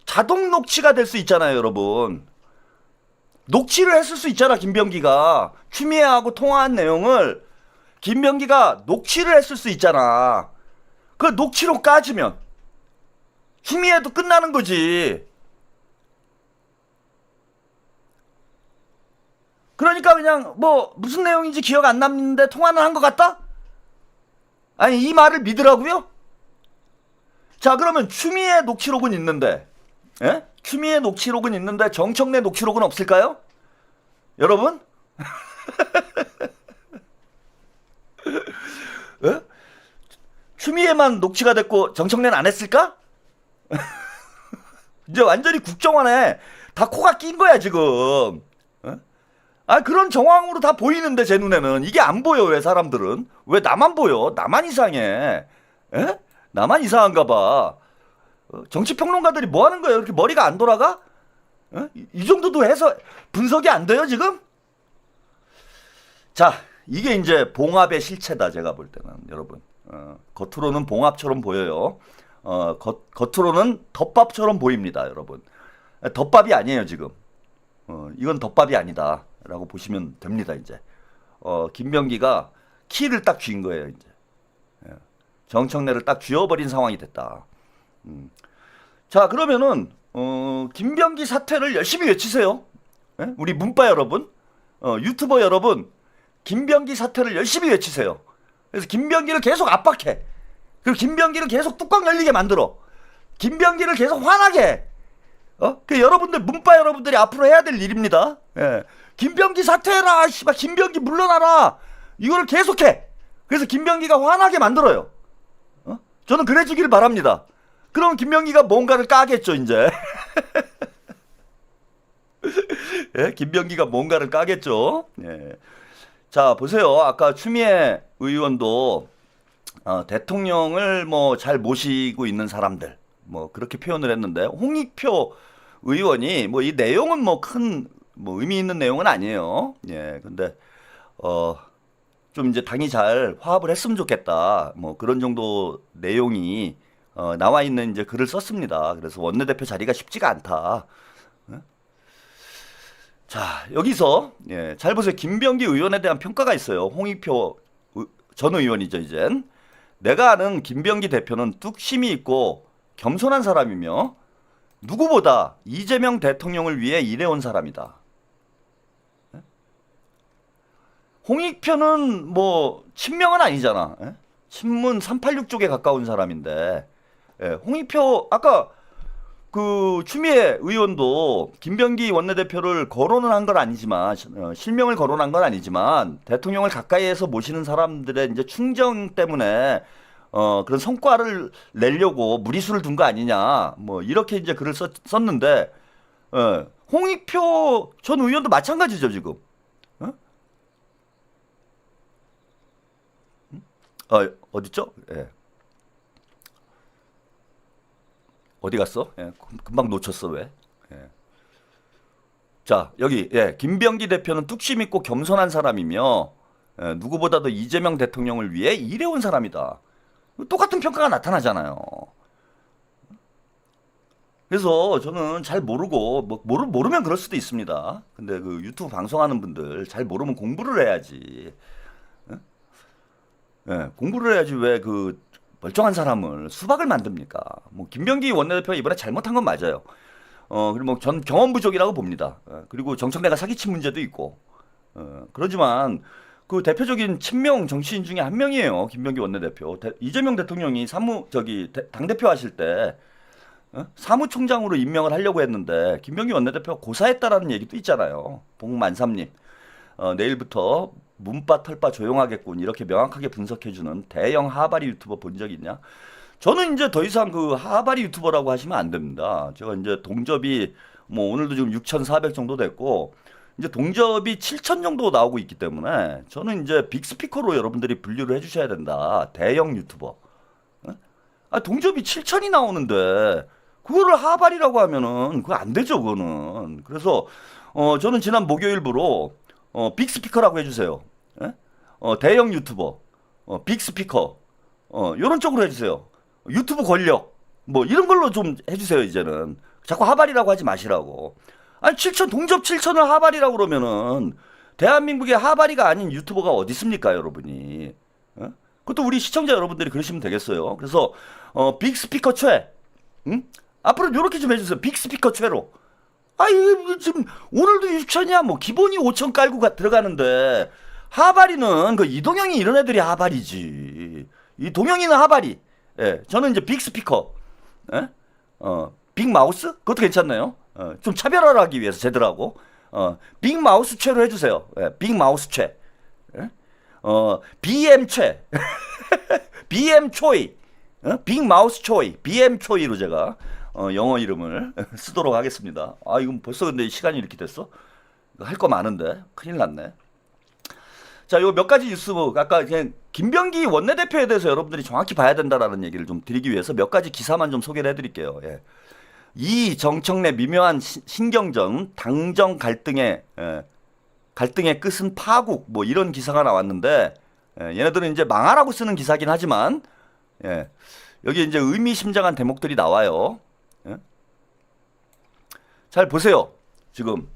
자동 녹취가 될 수 있잖아요, 여러분. 녹취를 했을 수 있잖아, 김병기가. 추미애하고 통화한 내용을 김병기가 녹취를 했을 수 있잖아. 그 녹취로 까지면 추미애도 끝나는 거지. 그러니까 그냥 뭐 무슨 내용인지 기억 안 남는데 통화는 한 것 같다? 아니, 이 말을 믿으라고요? 자, 그러면 추미애 녹취록은 있는데, 예? 추미애 녹취록은 있는데 정청래 녹취록은 없을까요? 여러분? 예? 추미애만 녹취가 됐고 정청래는 안 했을까? 이제 완전히 국정원에 다 코가 낀 거야 지금. 아, 그런 정황으로 다 보이는데 제 눈에는 이게 안 보여. 왜 사람들은? 왜 나만 보여? 나만 이상해. 에? 나만 이상한가 봐. 정치평론가들이 뭐 하는 거예요? 이렇게 머리가 안 돌아가? 이 정도도 해서 분석이 안 돼요 지금? 자, 이게 이제 봉합의 실체다, 제가 볼 때는. 여러분, 겉으로는 봉합처럼 보여요. 겉으로는 덮밥처럼 보입니다, 여러분. 덮밥이 아니에요 지금. 이건 덮밥이 아니다 라고 보시면 됩니다. 이제 김병기가 키를 딱 쥐인 거예요. 이제 정청래를 딱 쥐어버린 상황이 됐다. 자, 그러면은 김병기 사퇴를 열심히 외치세요. 예? 우리 문바 여러분, 유튜버 여러분, 김병기 사퇴를 열심히 외치세요. 그래서 김병기를 계속 압박해. 그리고 김병기를 계속 뚜껑 열리게 만들어. 김병기를 계속 화나게 해. 그 여러분들, 문바 여러분들이 앞으로 해야 될 일입니다. 예. 김병기 사퇴해라, 씨발, 김병기 물러나라. 이거를 계속해. 그래서 김병기가 화나게 만들어요. 저는 그래주길 바랍니다. 그럼 김병기가 뭔가를 까겠죠, 이제. 예? 김병기가 뭔가를 까겠죠. 예. 자, 보세요. 아까 추미애 의원도 대통령을 뭐 잘 모시고 있는 사람들, 뭐 그렇게 표현을 했는데, 홍익표 의원이 뭐 이 내용은 뭐 큰 뭐 의미 있는 내용은 아니에요. 예, 근데 좀 이제 당이 잘 화합을 했으면 좋겠다. 뭐 그런 정도 내용이 나와 있는 이제 글을 썼습니다. 그래서 원내대표 자리가 쉽지가 않다. 자, 여기서 잘 보세요. 김병기 의원에 대한 평가가 있어요. 홍익표 전 의원이죠, 이젠. 내가 아는 김병기 대표는 뚝심이 있고 겸손한 사람이며 누구보다 이재명 대통령을 위해 일해온 사람이다. 홍익표는 뭐 친명은 아니잖아. 친문 386 쪽에 가까운 사람인데, 홍익표 아까 그 추미애 의원도 김병기 원내대표를 거론은 한 건 아니지만, 실명을 거론한 건 아니지만 대통령을 가까이에서 모시는 사람들의 이제 충정 때문에 그런 성과를 내려고 무리수를 둔 거 아니냐, 뭐 이렇게 이제 글을 썼는데, 홍익표 전 의원도 마찬가지죠 지금. 어딨죠? 예. 어디 갔어? 예, 금방 놓쳤어. 왜? 예. 자, 여기 김병기 대표는 뚝심 있고 겸손한 사람이며 누구보다도 이재명 대통령을 위해 일해온 사람이다. 똑같은 평가가 나타나잖아요. 그래서 저는 잘 모르고 모르면 그럴 수도 있습니다. 근데 그 유튜브 방송하는 분들 잘 모르면 공부를 해야지. 공부를 해야지. 왜 그 멀쩡한 사람을 수박을 만듭니까? 뭐 김병기 원내대표가 이번에 잘못한 건 맞아요. 그리고 뭐 전 경험 부족이라고 봅니다. 그리고 정청래가 사기친 문제도 있고. 그러지만 그 대표적인 친명 정치인 중에 한 명이에요. 김병기 원내대표. 이재명 대통령이 당대표 하실 때 사무총장으로 임명을 하려고 했는데 김병기 원내대표가 고사했다라는 얘기도 있잖아요. 복만삼님. 내일부터 문바 털바 조용하겠군, 이렇게 명확하게 분석해주는 대형 하바리 유튜버 본 적 있냐? 저는 이제 더 이상 그 하바리 유튜버라고 하시면 안 됩니다. 제가 이제 동접이 뭐 오늘도 지금 6,400 정도 됐고 이제 동접이 7,000 정도 나오고 있기 때문에 저는 이제 빅스피커로 여러분들이 분류를 해주셔야 된다. 대형 유튜버. 아, 동접이 7,000이 나오는데 그거를 하발이라고 하면은 그거 안 되죠, 그거는. 그래서 저는 지난 목요일부로 빅스피커라고 해주세요. 예? 대형 유튜버, 빅스피커, 요런 쪽으로 해주세요. 유튜브 권력, 뭐 이런 걸로 좀 해주세요, 이제는. 자꾸 하발이라고 하지 마시라고. 아니, 7,000, 동접 7,000을 하발이라고 그러면은 대한민국에 하발이가 아닌 유튜버가 어디 있습니까, 여러분이? 예? 그것도 우리 시청자 여러분들이 그러시면 되겠어요. 그래서 빅스피커 최, 응? 앞으로 요렇게 좀 해주세요. 빅스피커 최로. 아, 이거 지금 오늘도 6,000이야. 뭐 기본이 5,000 깔고 들어가는데 하발이는 그 이동영이 이런 애들이 하발이지. 이 동영이는 하발이. 예, 저는 이제 빅스피커, 예? 빅마우스? 그것도 괜찮네요. 좀 차별화를 하기 위해서 제들하고 빅마우스 최로 해주세요. 예, 빅마우스 최. 예? BM 최. BM 초이. 빅마우스 초이. BM 초이로 제가 영어 이름을 쓰도록 하겠습니다. 아, 이건 벌써 근데 시간이 이렇게 됐어? 할 거 많은데 큰일 났네. 자, 요 몇 가지 뉴스, 아까 그냥 김병기 원내대표에 대해서 여러분들이 정확히 봐야 된다라는 얘기를 좀 드리기 위해서 몇 가지 기사만 좀 소개를 해드릴게요. 예. 이 정청래 미묘한 신경전, 당정 갈등의 끝은 파국, 뭐 이런 기사가 나왔는데, 얘네들은 이제 망하라고 쓰는 기사긴 하지만, 예, 여기 이제 의미심장한 대목들이 나와요. 예? 잘 보세요. 지금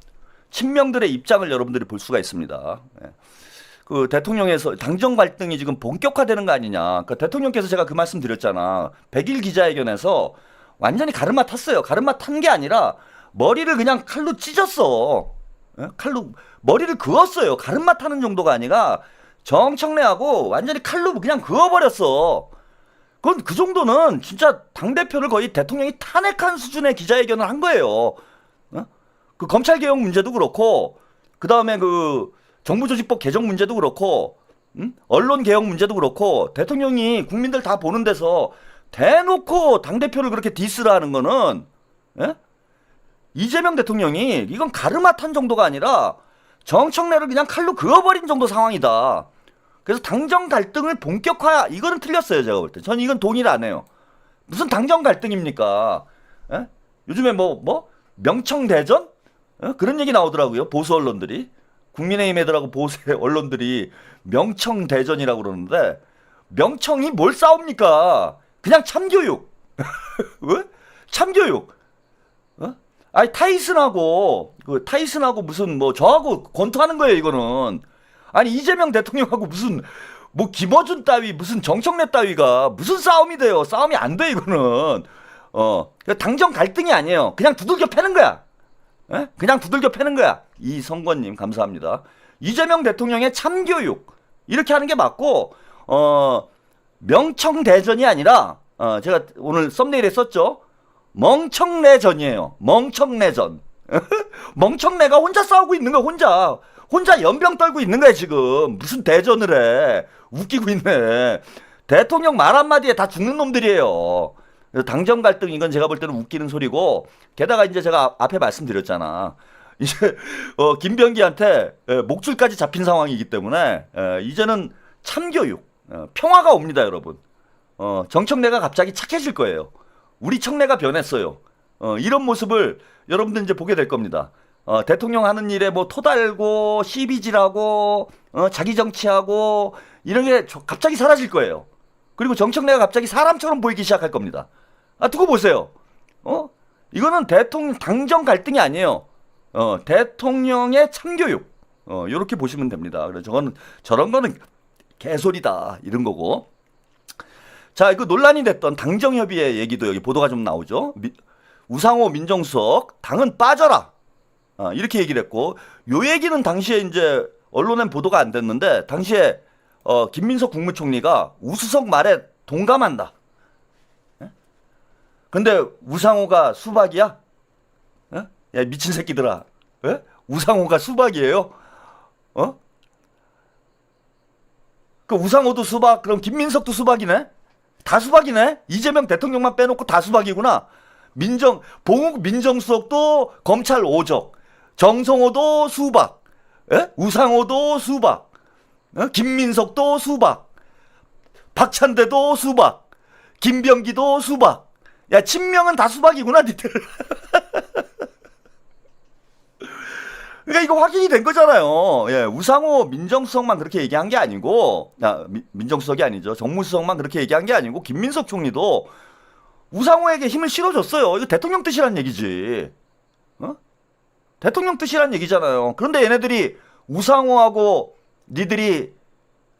친명들의 입장을 여러분들이 볼 수가 있습니다. 예. 그 대통령에서 당정 갈등이 지금 본격화되는 거 아니냐. 그러니까 대통령께서 제가 그 말씀 드렸잖아. 100일 기자회견에서 완전히 가르마 탔어요. 가르마 탄 게 아니라 머리를 그냥 칼로 찢었어. 예? 칼로 머리를 그었어요. 가르마 타는 정도가 아니라 정청래하고 완전히 칼로 그냥 그어버렸어. 그건 그 정도는 진짜 당대표를 거의 대통령이 탄핵한 수준의 기자회견을 한 거예요. 그 검찰개혁 문제도 그렇고, 그 다음에 그 정부조직법 개정 문제도 그렇고, 언론개혁 문제도 그렇고, 대통령이 국민들 다 보는 데서 대놓고 당대표를 그렇게 디스를 하는 거는, 예? 이재명 대통령이 이건 가르마 탄 정도가 아니라 정청래를 그냥 칼로 그어버린 정도 상황이다. 그래서 당정 갈등을 본격화, 이거는 틀렸어요, 제가 볼 때. 전 이건 동의를 안 해요. 무슨 당정 갈등입니까? 예? 요즘에 명청대전? 예? 그런 얘기 나오더라고요, 보수 언론들이. 국민의힘 애들하고 보수 언론들이 명청대전이라고 그러는데, 명청이 뭘 싸웁니까? 그냥 참교육. 왜? 참교육. 아니, 타이슨하고 무슨 저하고 권투하는 거예요, 이거는. 아니, 이재명 대통령하고 무슨 김어준 따위, 무슨 정청래 따위가 무슨 싸움이 돼요? 싸움이 안 돼, 이거는. 당정 갈등이 아니에요. 그냥 두들겨 패는 거야. 예? 그냥 두들겨 패는 거야. 이성권님, 감사합니다. 이재명 대통령의 참교육, 이렇게 하는 게 맞고, 명청대전이 아니라, 제가 오늘 썸네일에 썼죠. 멍청내전이에요. 멍청내전. 멍청내가 혼자 싸우고 있는 거야, 혼자 연병 떨고 있는 거야, 지금. 무슨 대전을 해. 웃기고 있네. 대통령 말 한마디에 다 죽는 놈들이에요. 당정 갈등, 이건 제가 볼 때는 웃기는 소리고, 게다가 이제 제가 앞에 말씀드렸잖아. 이제, 김병기한테 목줄까지 잡힌 상황이기 때문에, 이제는 참교육, 평화가 옵니다, 여러분. 정청래가 갑자기 착해질 거예요. 우리 청래가 변했어요. 이런 모습을 여러분들 이제 보게 될 겁니다. 대통령 하는 일에 토달고, 시비질하고, 자기 정치하고, 이런 게 갑자기 사라질 거예요. 그리고 정청래가 갑자기 사람처럼 보이기 시작할 겁니다. 두고 보세요. 이거는 당정 갈등이 아니에요. 대통령의 참교육. 요렇게 보시면 됩니다. 그래서 저런 거는 개소리다. 이런 거고. 자, 그 논란이 됐던 당정협의회 얘기도 여기 보도가 좀 나오죠. 우상호 민정수석, 당은 빠져라. 이렇게 얘기를 했고, 요 얘기는 당시에 이제 언론엔 보도가 안 됐는데, 당시에 김민석 국무총리가 우수석 말에 동감한다. 예? 근데 우상호가 수박이야? 예? 야, 미친 새끼들아. 예? 우상호가 수박이에요? 그 우상호도 수박, 그럼 김민석도 수박이네? 다 수박이네? 이재명 대통령만 빼놓고 다 수박이구나. 봉욱 민정수석도 검찰 오적, 정성호도 수박, 예? 우상호도 수박, 김민석도 수박, 박찬대도 수박, 김병기도 수박. 야, 친명은 다 수박이구나, 니들. 그러니까 이거 확인이 된 거잖아요. 예, 우상호 민정수석만 그렇게 얘기한 게 아니고, 민정수석이 아니죠. 정무수석만 그렇게 얘기한 게 아니고, 김민석 총리도 우상호에게 힘을 실어줬어요. 이거 대통령 뜻이란 얘기지. 대통령 뜻이란 얘기잖아요. 그런데 얘네들이 우상호하고 니들이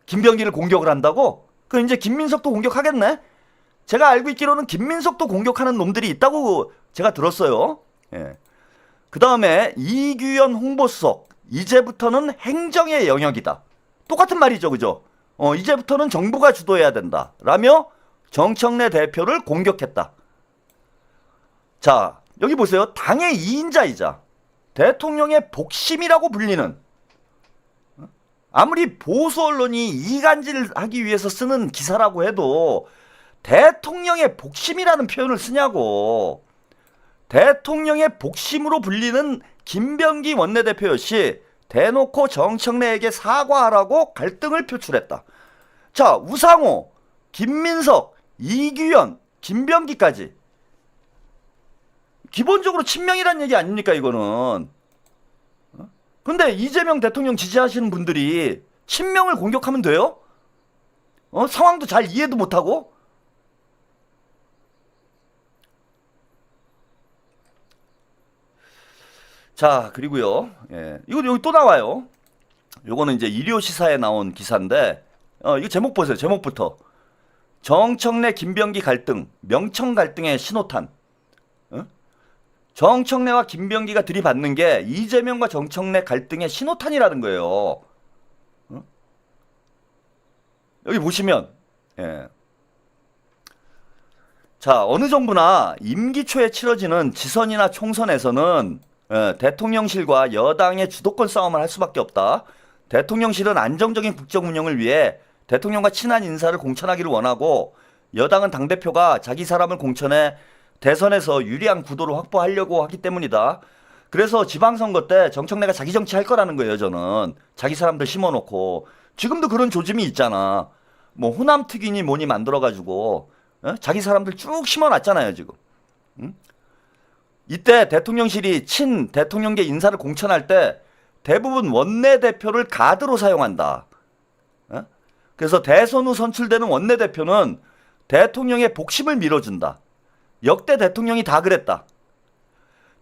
김병기를 공격을 한다고? 그럼 이제 김민석도 공격하겠네? 제가 알고 있기로는 김민석도 공격하는 놈들이 있다고 제가 들었어요. 예. 그 다음에 이규현 홍보수석. 이제부터는 행정의 영역이다. 똑같은 말이죠, 그죠? 이제부터는 정부가 주도해야 된다. 라며 정청래 대표를 공격했다. 자, 여기 보세요. 당의 2인자이자 대통령의 복심이라고 불리는, 아무리 보수 언론이 이간질하기 위해서 쓰는 기사라고 해도 대통령의 복심이라는 표현을 쓰냐고. 대통령의 복심으로 불리는 김병기 원내대표였이 대놓고 정청래에게 사과하라고 갈등을 표출했다. 자, 우상호, 김민석, 이규현, 김병기까지 기본적으로 친명이란 얘기 아닙니까, 이거는. 근데 이재명 대통령 지지하시는 분들이 친명을 공격하면 돼요? 상황도 잘 이해도 못하고? 자, 그리고요. 예. 이거 여기 또 나와요. 요거는 이제 일요시사에 나온 기사인데, 이거 제목 보세요. 제목부터. 정청래 김병기 갈등, 명청 갈등의 신호탄. 정청래와 김병기가 들이받는 게 이재명과 정청래 갈등의 신호탄이라는 거예요. 여기 보시면, 예. 자, 어느 정부나 임기 초에 치러지는 지선이나 총선에서는 대통령실과 여당의 주도권 싸움을 할 수밖에 없다. 대통령실은 안정적인 국정 운영을 위해 대통령과 친한 인사를 공천하기를 원하고, 여당은 당대표가 자기 사람을 공천해 대선에서 유리한 구도를 확보하려고 하기 때문이다. 그래서 지방선거 때 정청래가 자기 정치할 거라는 거예요, 저는. 자기 사람들 심어놓고. 지금도 그런 조짐이 있잖아. 뭐 호남 특위니 뭐니 만들어가지고 자기 사람들 쭉 심어놨잖아요, 지금. 응? 이때 대통령실이 친 대통령계 인사를 공천할 때 대부분 원내대표를 가드로 사용한다. 그래서 대선 후 선출되는 원내대표는 대통령의 복심을 밀어준다. 역대 대통령이 다 그랬다.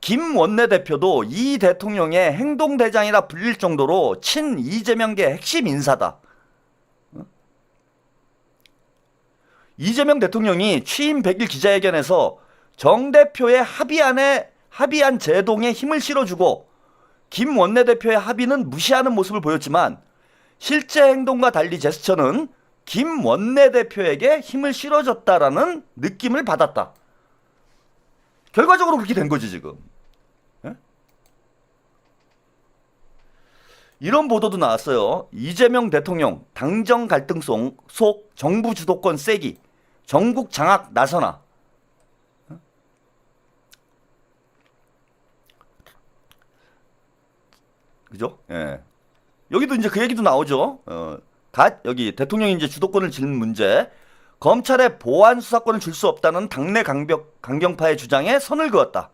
김 원내대표도 이 대통령의 행동대장이라 불릴 정도로 친 이재명계 핵심 인사다. 이재명 대통령이 취임 100일 기자회견에서 정 대표의 합의안 제동에 힘을 실어주고 김 원내대표의 합의는 무시하는 모습을 보였지만, 실제 행동과 달리 제스처는 김 원내대표에게 힘을 실어줬다라는 느낌을 받았다. 결과적으로 그렇게 된 거지, 지금. 예? 이런 보도도 나왔어요. 이재명 대통령 당정 갈등 속 정부 주도권 세기, 전국 장악 나서나. 그죠? 예. 여기도 이제 그 얘기도 나오죠. 여기 대통령이 이제 주도권을 쥐는 문제, 검찰에 보안 수사권을 줄 수 없다는 당내 강경파의 주장에 선을 그었다.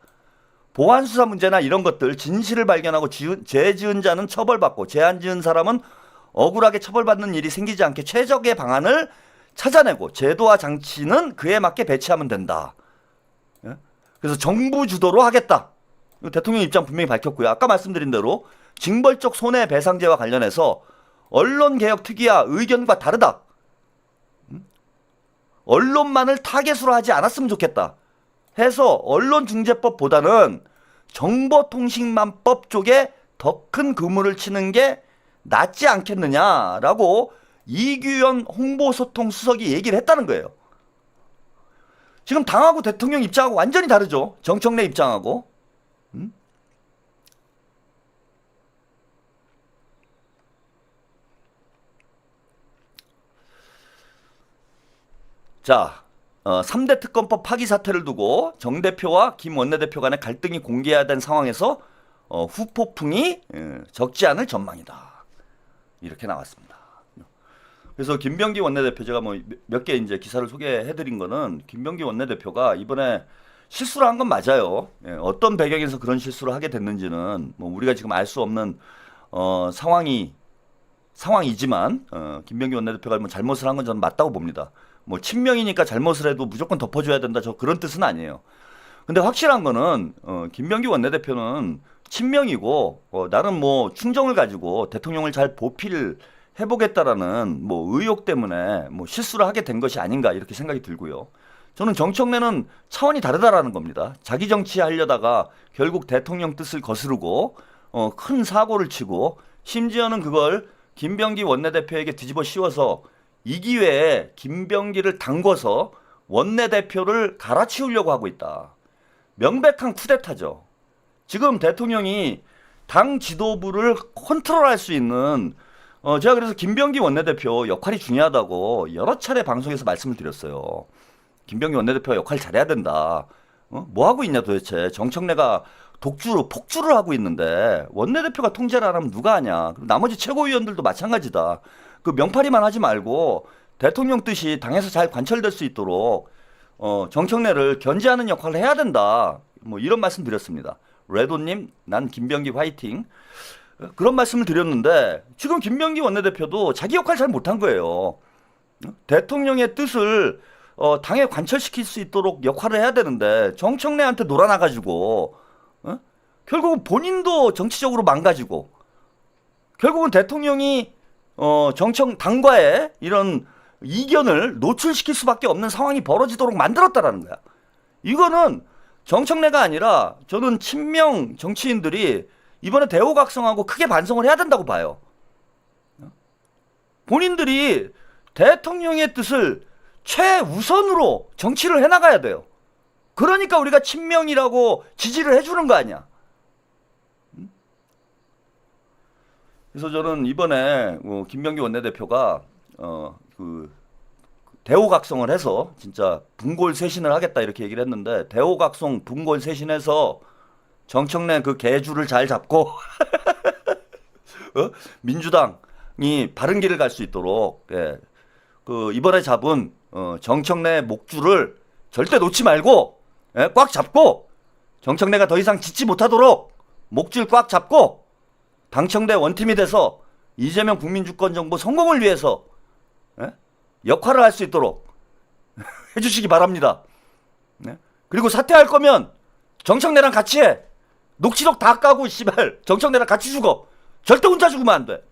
보안 수사 문제나 이런 것들, 진실을 발견하고 죄 지은 자는 처벌받고 죄 안 지은 사람은 억울하게 처벌받는 일이 생기지 않게 최적의 방안을 찾아내고 제도와 장치는 그에 맞게 배치하면 된다. 예? 그래서 정부 주도로 하겠다. 대통령 입장 분명히 밝혔고요. 아까 말씀드린 대로 징벌적 손해배상제와 관련해서 언론개혁 특위와 의견과 다르다. 언론만을 타겟으로 하지 않았으면 좋겠다 해서 언론중재법보다는 정보통신망법 쪽에 더 큰 그물을 치는 게 낫지 않겠느냐라고 이규현 홍보소통수석이 얘기를 했다는 거예요. 지금 당하고 대통령 입장하고 완전히 다르죠. 정청래 입장하고. 자, 3대 특검법 파기 사태를 두고 정 대표와 김 원내대표 간의 갈등이 공개화된 상황에서 후폭풍이 적지 않을 전망이다. 이렇게 나왔습니다. 그래서 김병기 원내대표 제가 뭐 몇 개 이제 기사를 소개해드린 거는 김병기 원내대표가 이번에 실수를 한 건 맞아요. 어떤 배경에서 그런 실수를 하게 됐는지는 뭐 우리가 지금 알 수 없는 상황이지만 김병기 원내대표가 뭐 잘못을 한 건 저는 맞다고 봅니다. 뭐 친명이니까 잘못을 해도 무조건 덮어줘야 된다. 저 그런 뜻은 아니에요. 근데 확실한 거는 김병기 원내대표는 친명이고 나름 뭐 충정을 가지고 대통령을 잘 보필해보겠다라는 뭐 의욕 때문에 뭐 실수를 하게 된 것이 아닌가 이렇게 생각이 들고요. 저는 정청래는 차원이 다르다라는 겁니다. 자기 정치하려다가 결국 대통령 뜻을 거스르고 큰 사고를 치고 심지어는 그걸 김병기 원내대표에게 뒤집어 씌워서 이 기회에 김병기를 담궈서 원내대표를 갈아치우려고 하고 있다. 명백한 쿠데타죠. 지금 대통령이 당 지도부를 컨트롤할 수 있는 제가 그래서 김병기 원내대표 역할이 중요하다고 여러 차례 방송에서 말씀을 드렸어요. 김병기 원내대표가 역할 잘해야 된다. 뭐 하고 있냐 도대체. 정청래가 폭주를 하고 있는데 원내대표가 통제를 안 하면 누가 하냐. 나머지 최고위원들도 마찬가지다. 그 명파리만 하지 말고 대통령 뜻이 당에서 잘 관철될 수 있도록 정청래를 견제하는 역할을 해야 된다. 뭐 이런 말씀 드렸습니다. 레도님, 난 김병기 화이팅. 그런 말씀을 드렸는데 지금 김병기 원내대표도 자기 역할 잘 못한 거예요. 대통령의 뜻을 당에 관철시킬 수 있도록 역할을 해야 되는데 정청래한테 놀아나가지고 결국은 본인도 정치적으로 망가지고 결국은 대통령이 당과의 이런 이견을 노출시킬 수밖에 없는 상황이 벌어지도록 만들었다라는 거야. 이거는 정청래가 아니라 저는 친명 정치인들이 이번에 대우각성하고 크게 반성을 해야 된다고 봐요. 본인들이 대통령의 뜻을 최우선으로 정치를 해나가야 돼요. 그러니까 우리가 친명이라고 지지를 해주는 거 아니야. 그래서 저는 이번에 김병기 원내대표가 대오각성을 해서 진짜 분골쇄신을 하겠다 이렇게 얘기를 했는데 대오각성 분골쇄신해서 정청래 그 개주를 잘 잡고 민주당이 바른 길을 갈 수 있도록 이번에 잡은 정청래 목줄을 절대 놓지 말고 꽉 잡고 정청래가 더 이상 짓지 못하도록 목줄 꽉 잡고 당청대 원팀이 돼서 이재명 국민주권정부 성공을 위해서 역할을 할 수 있도록 해주시기 바랍니다. 그리고 사퇴할 거면 정청래랑 같이 해. 녹취록 다 까고 정청래랑 같이 죽어. 절대 혼자 죽으면 안 돼.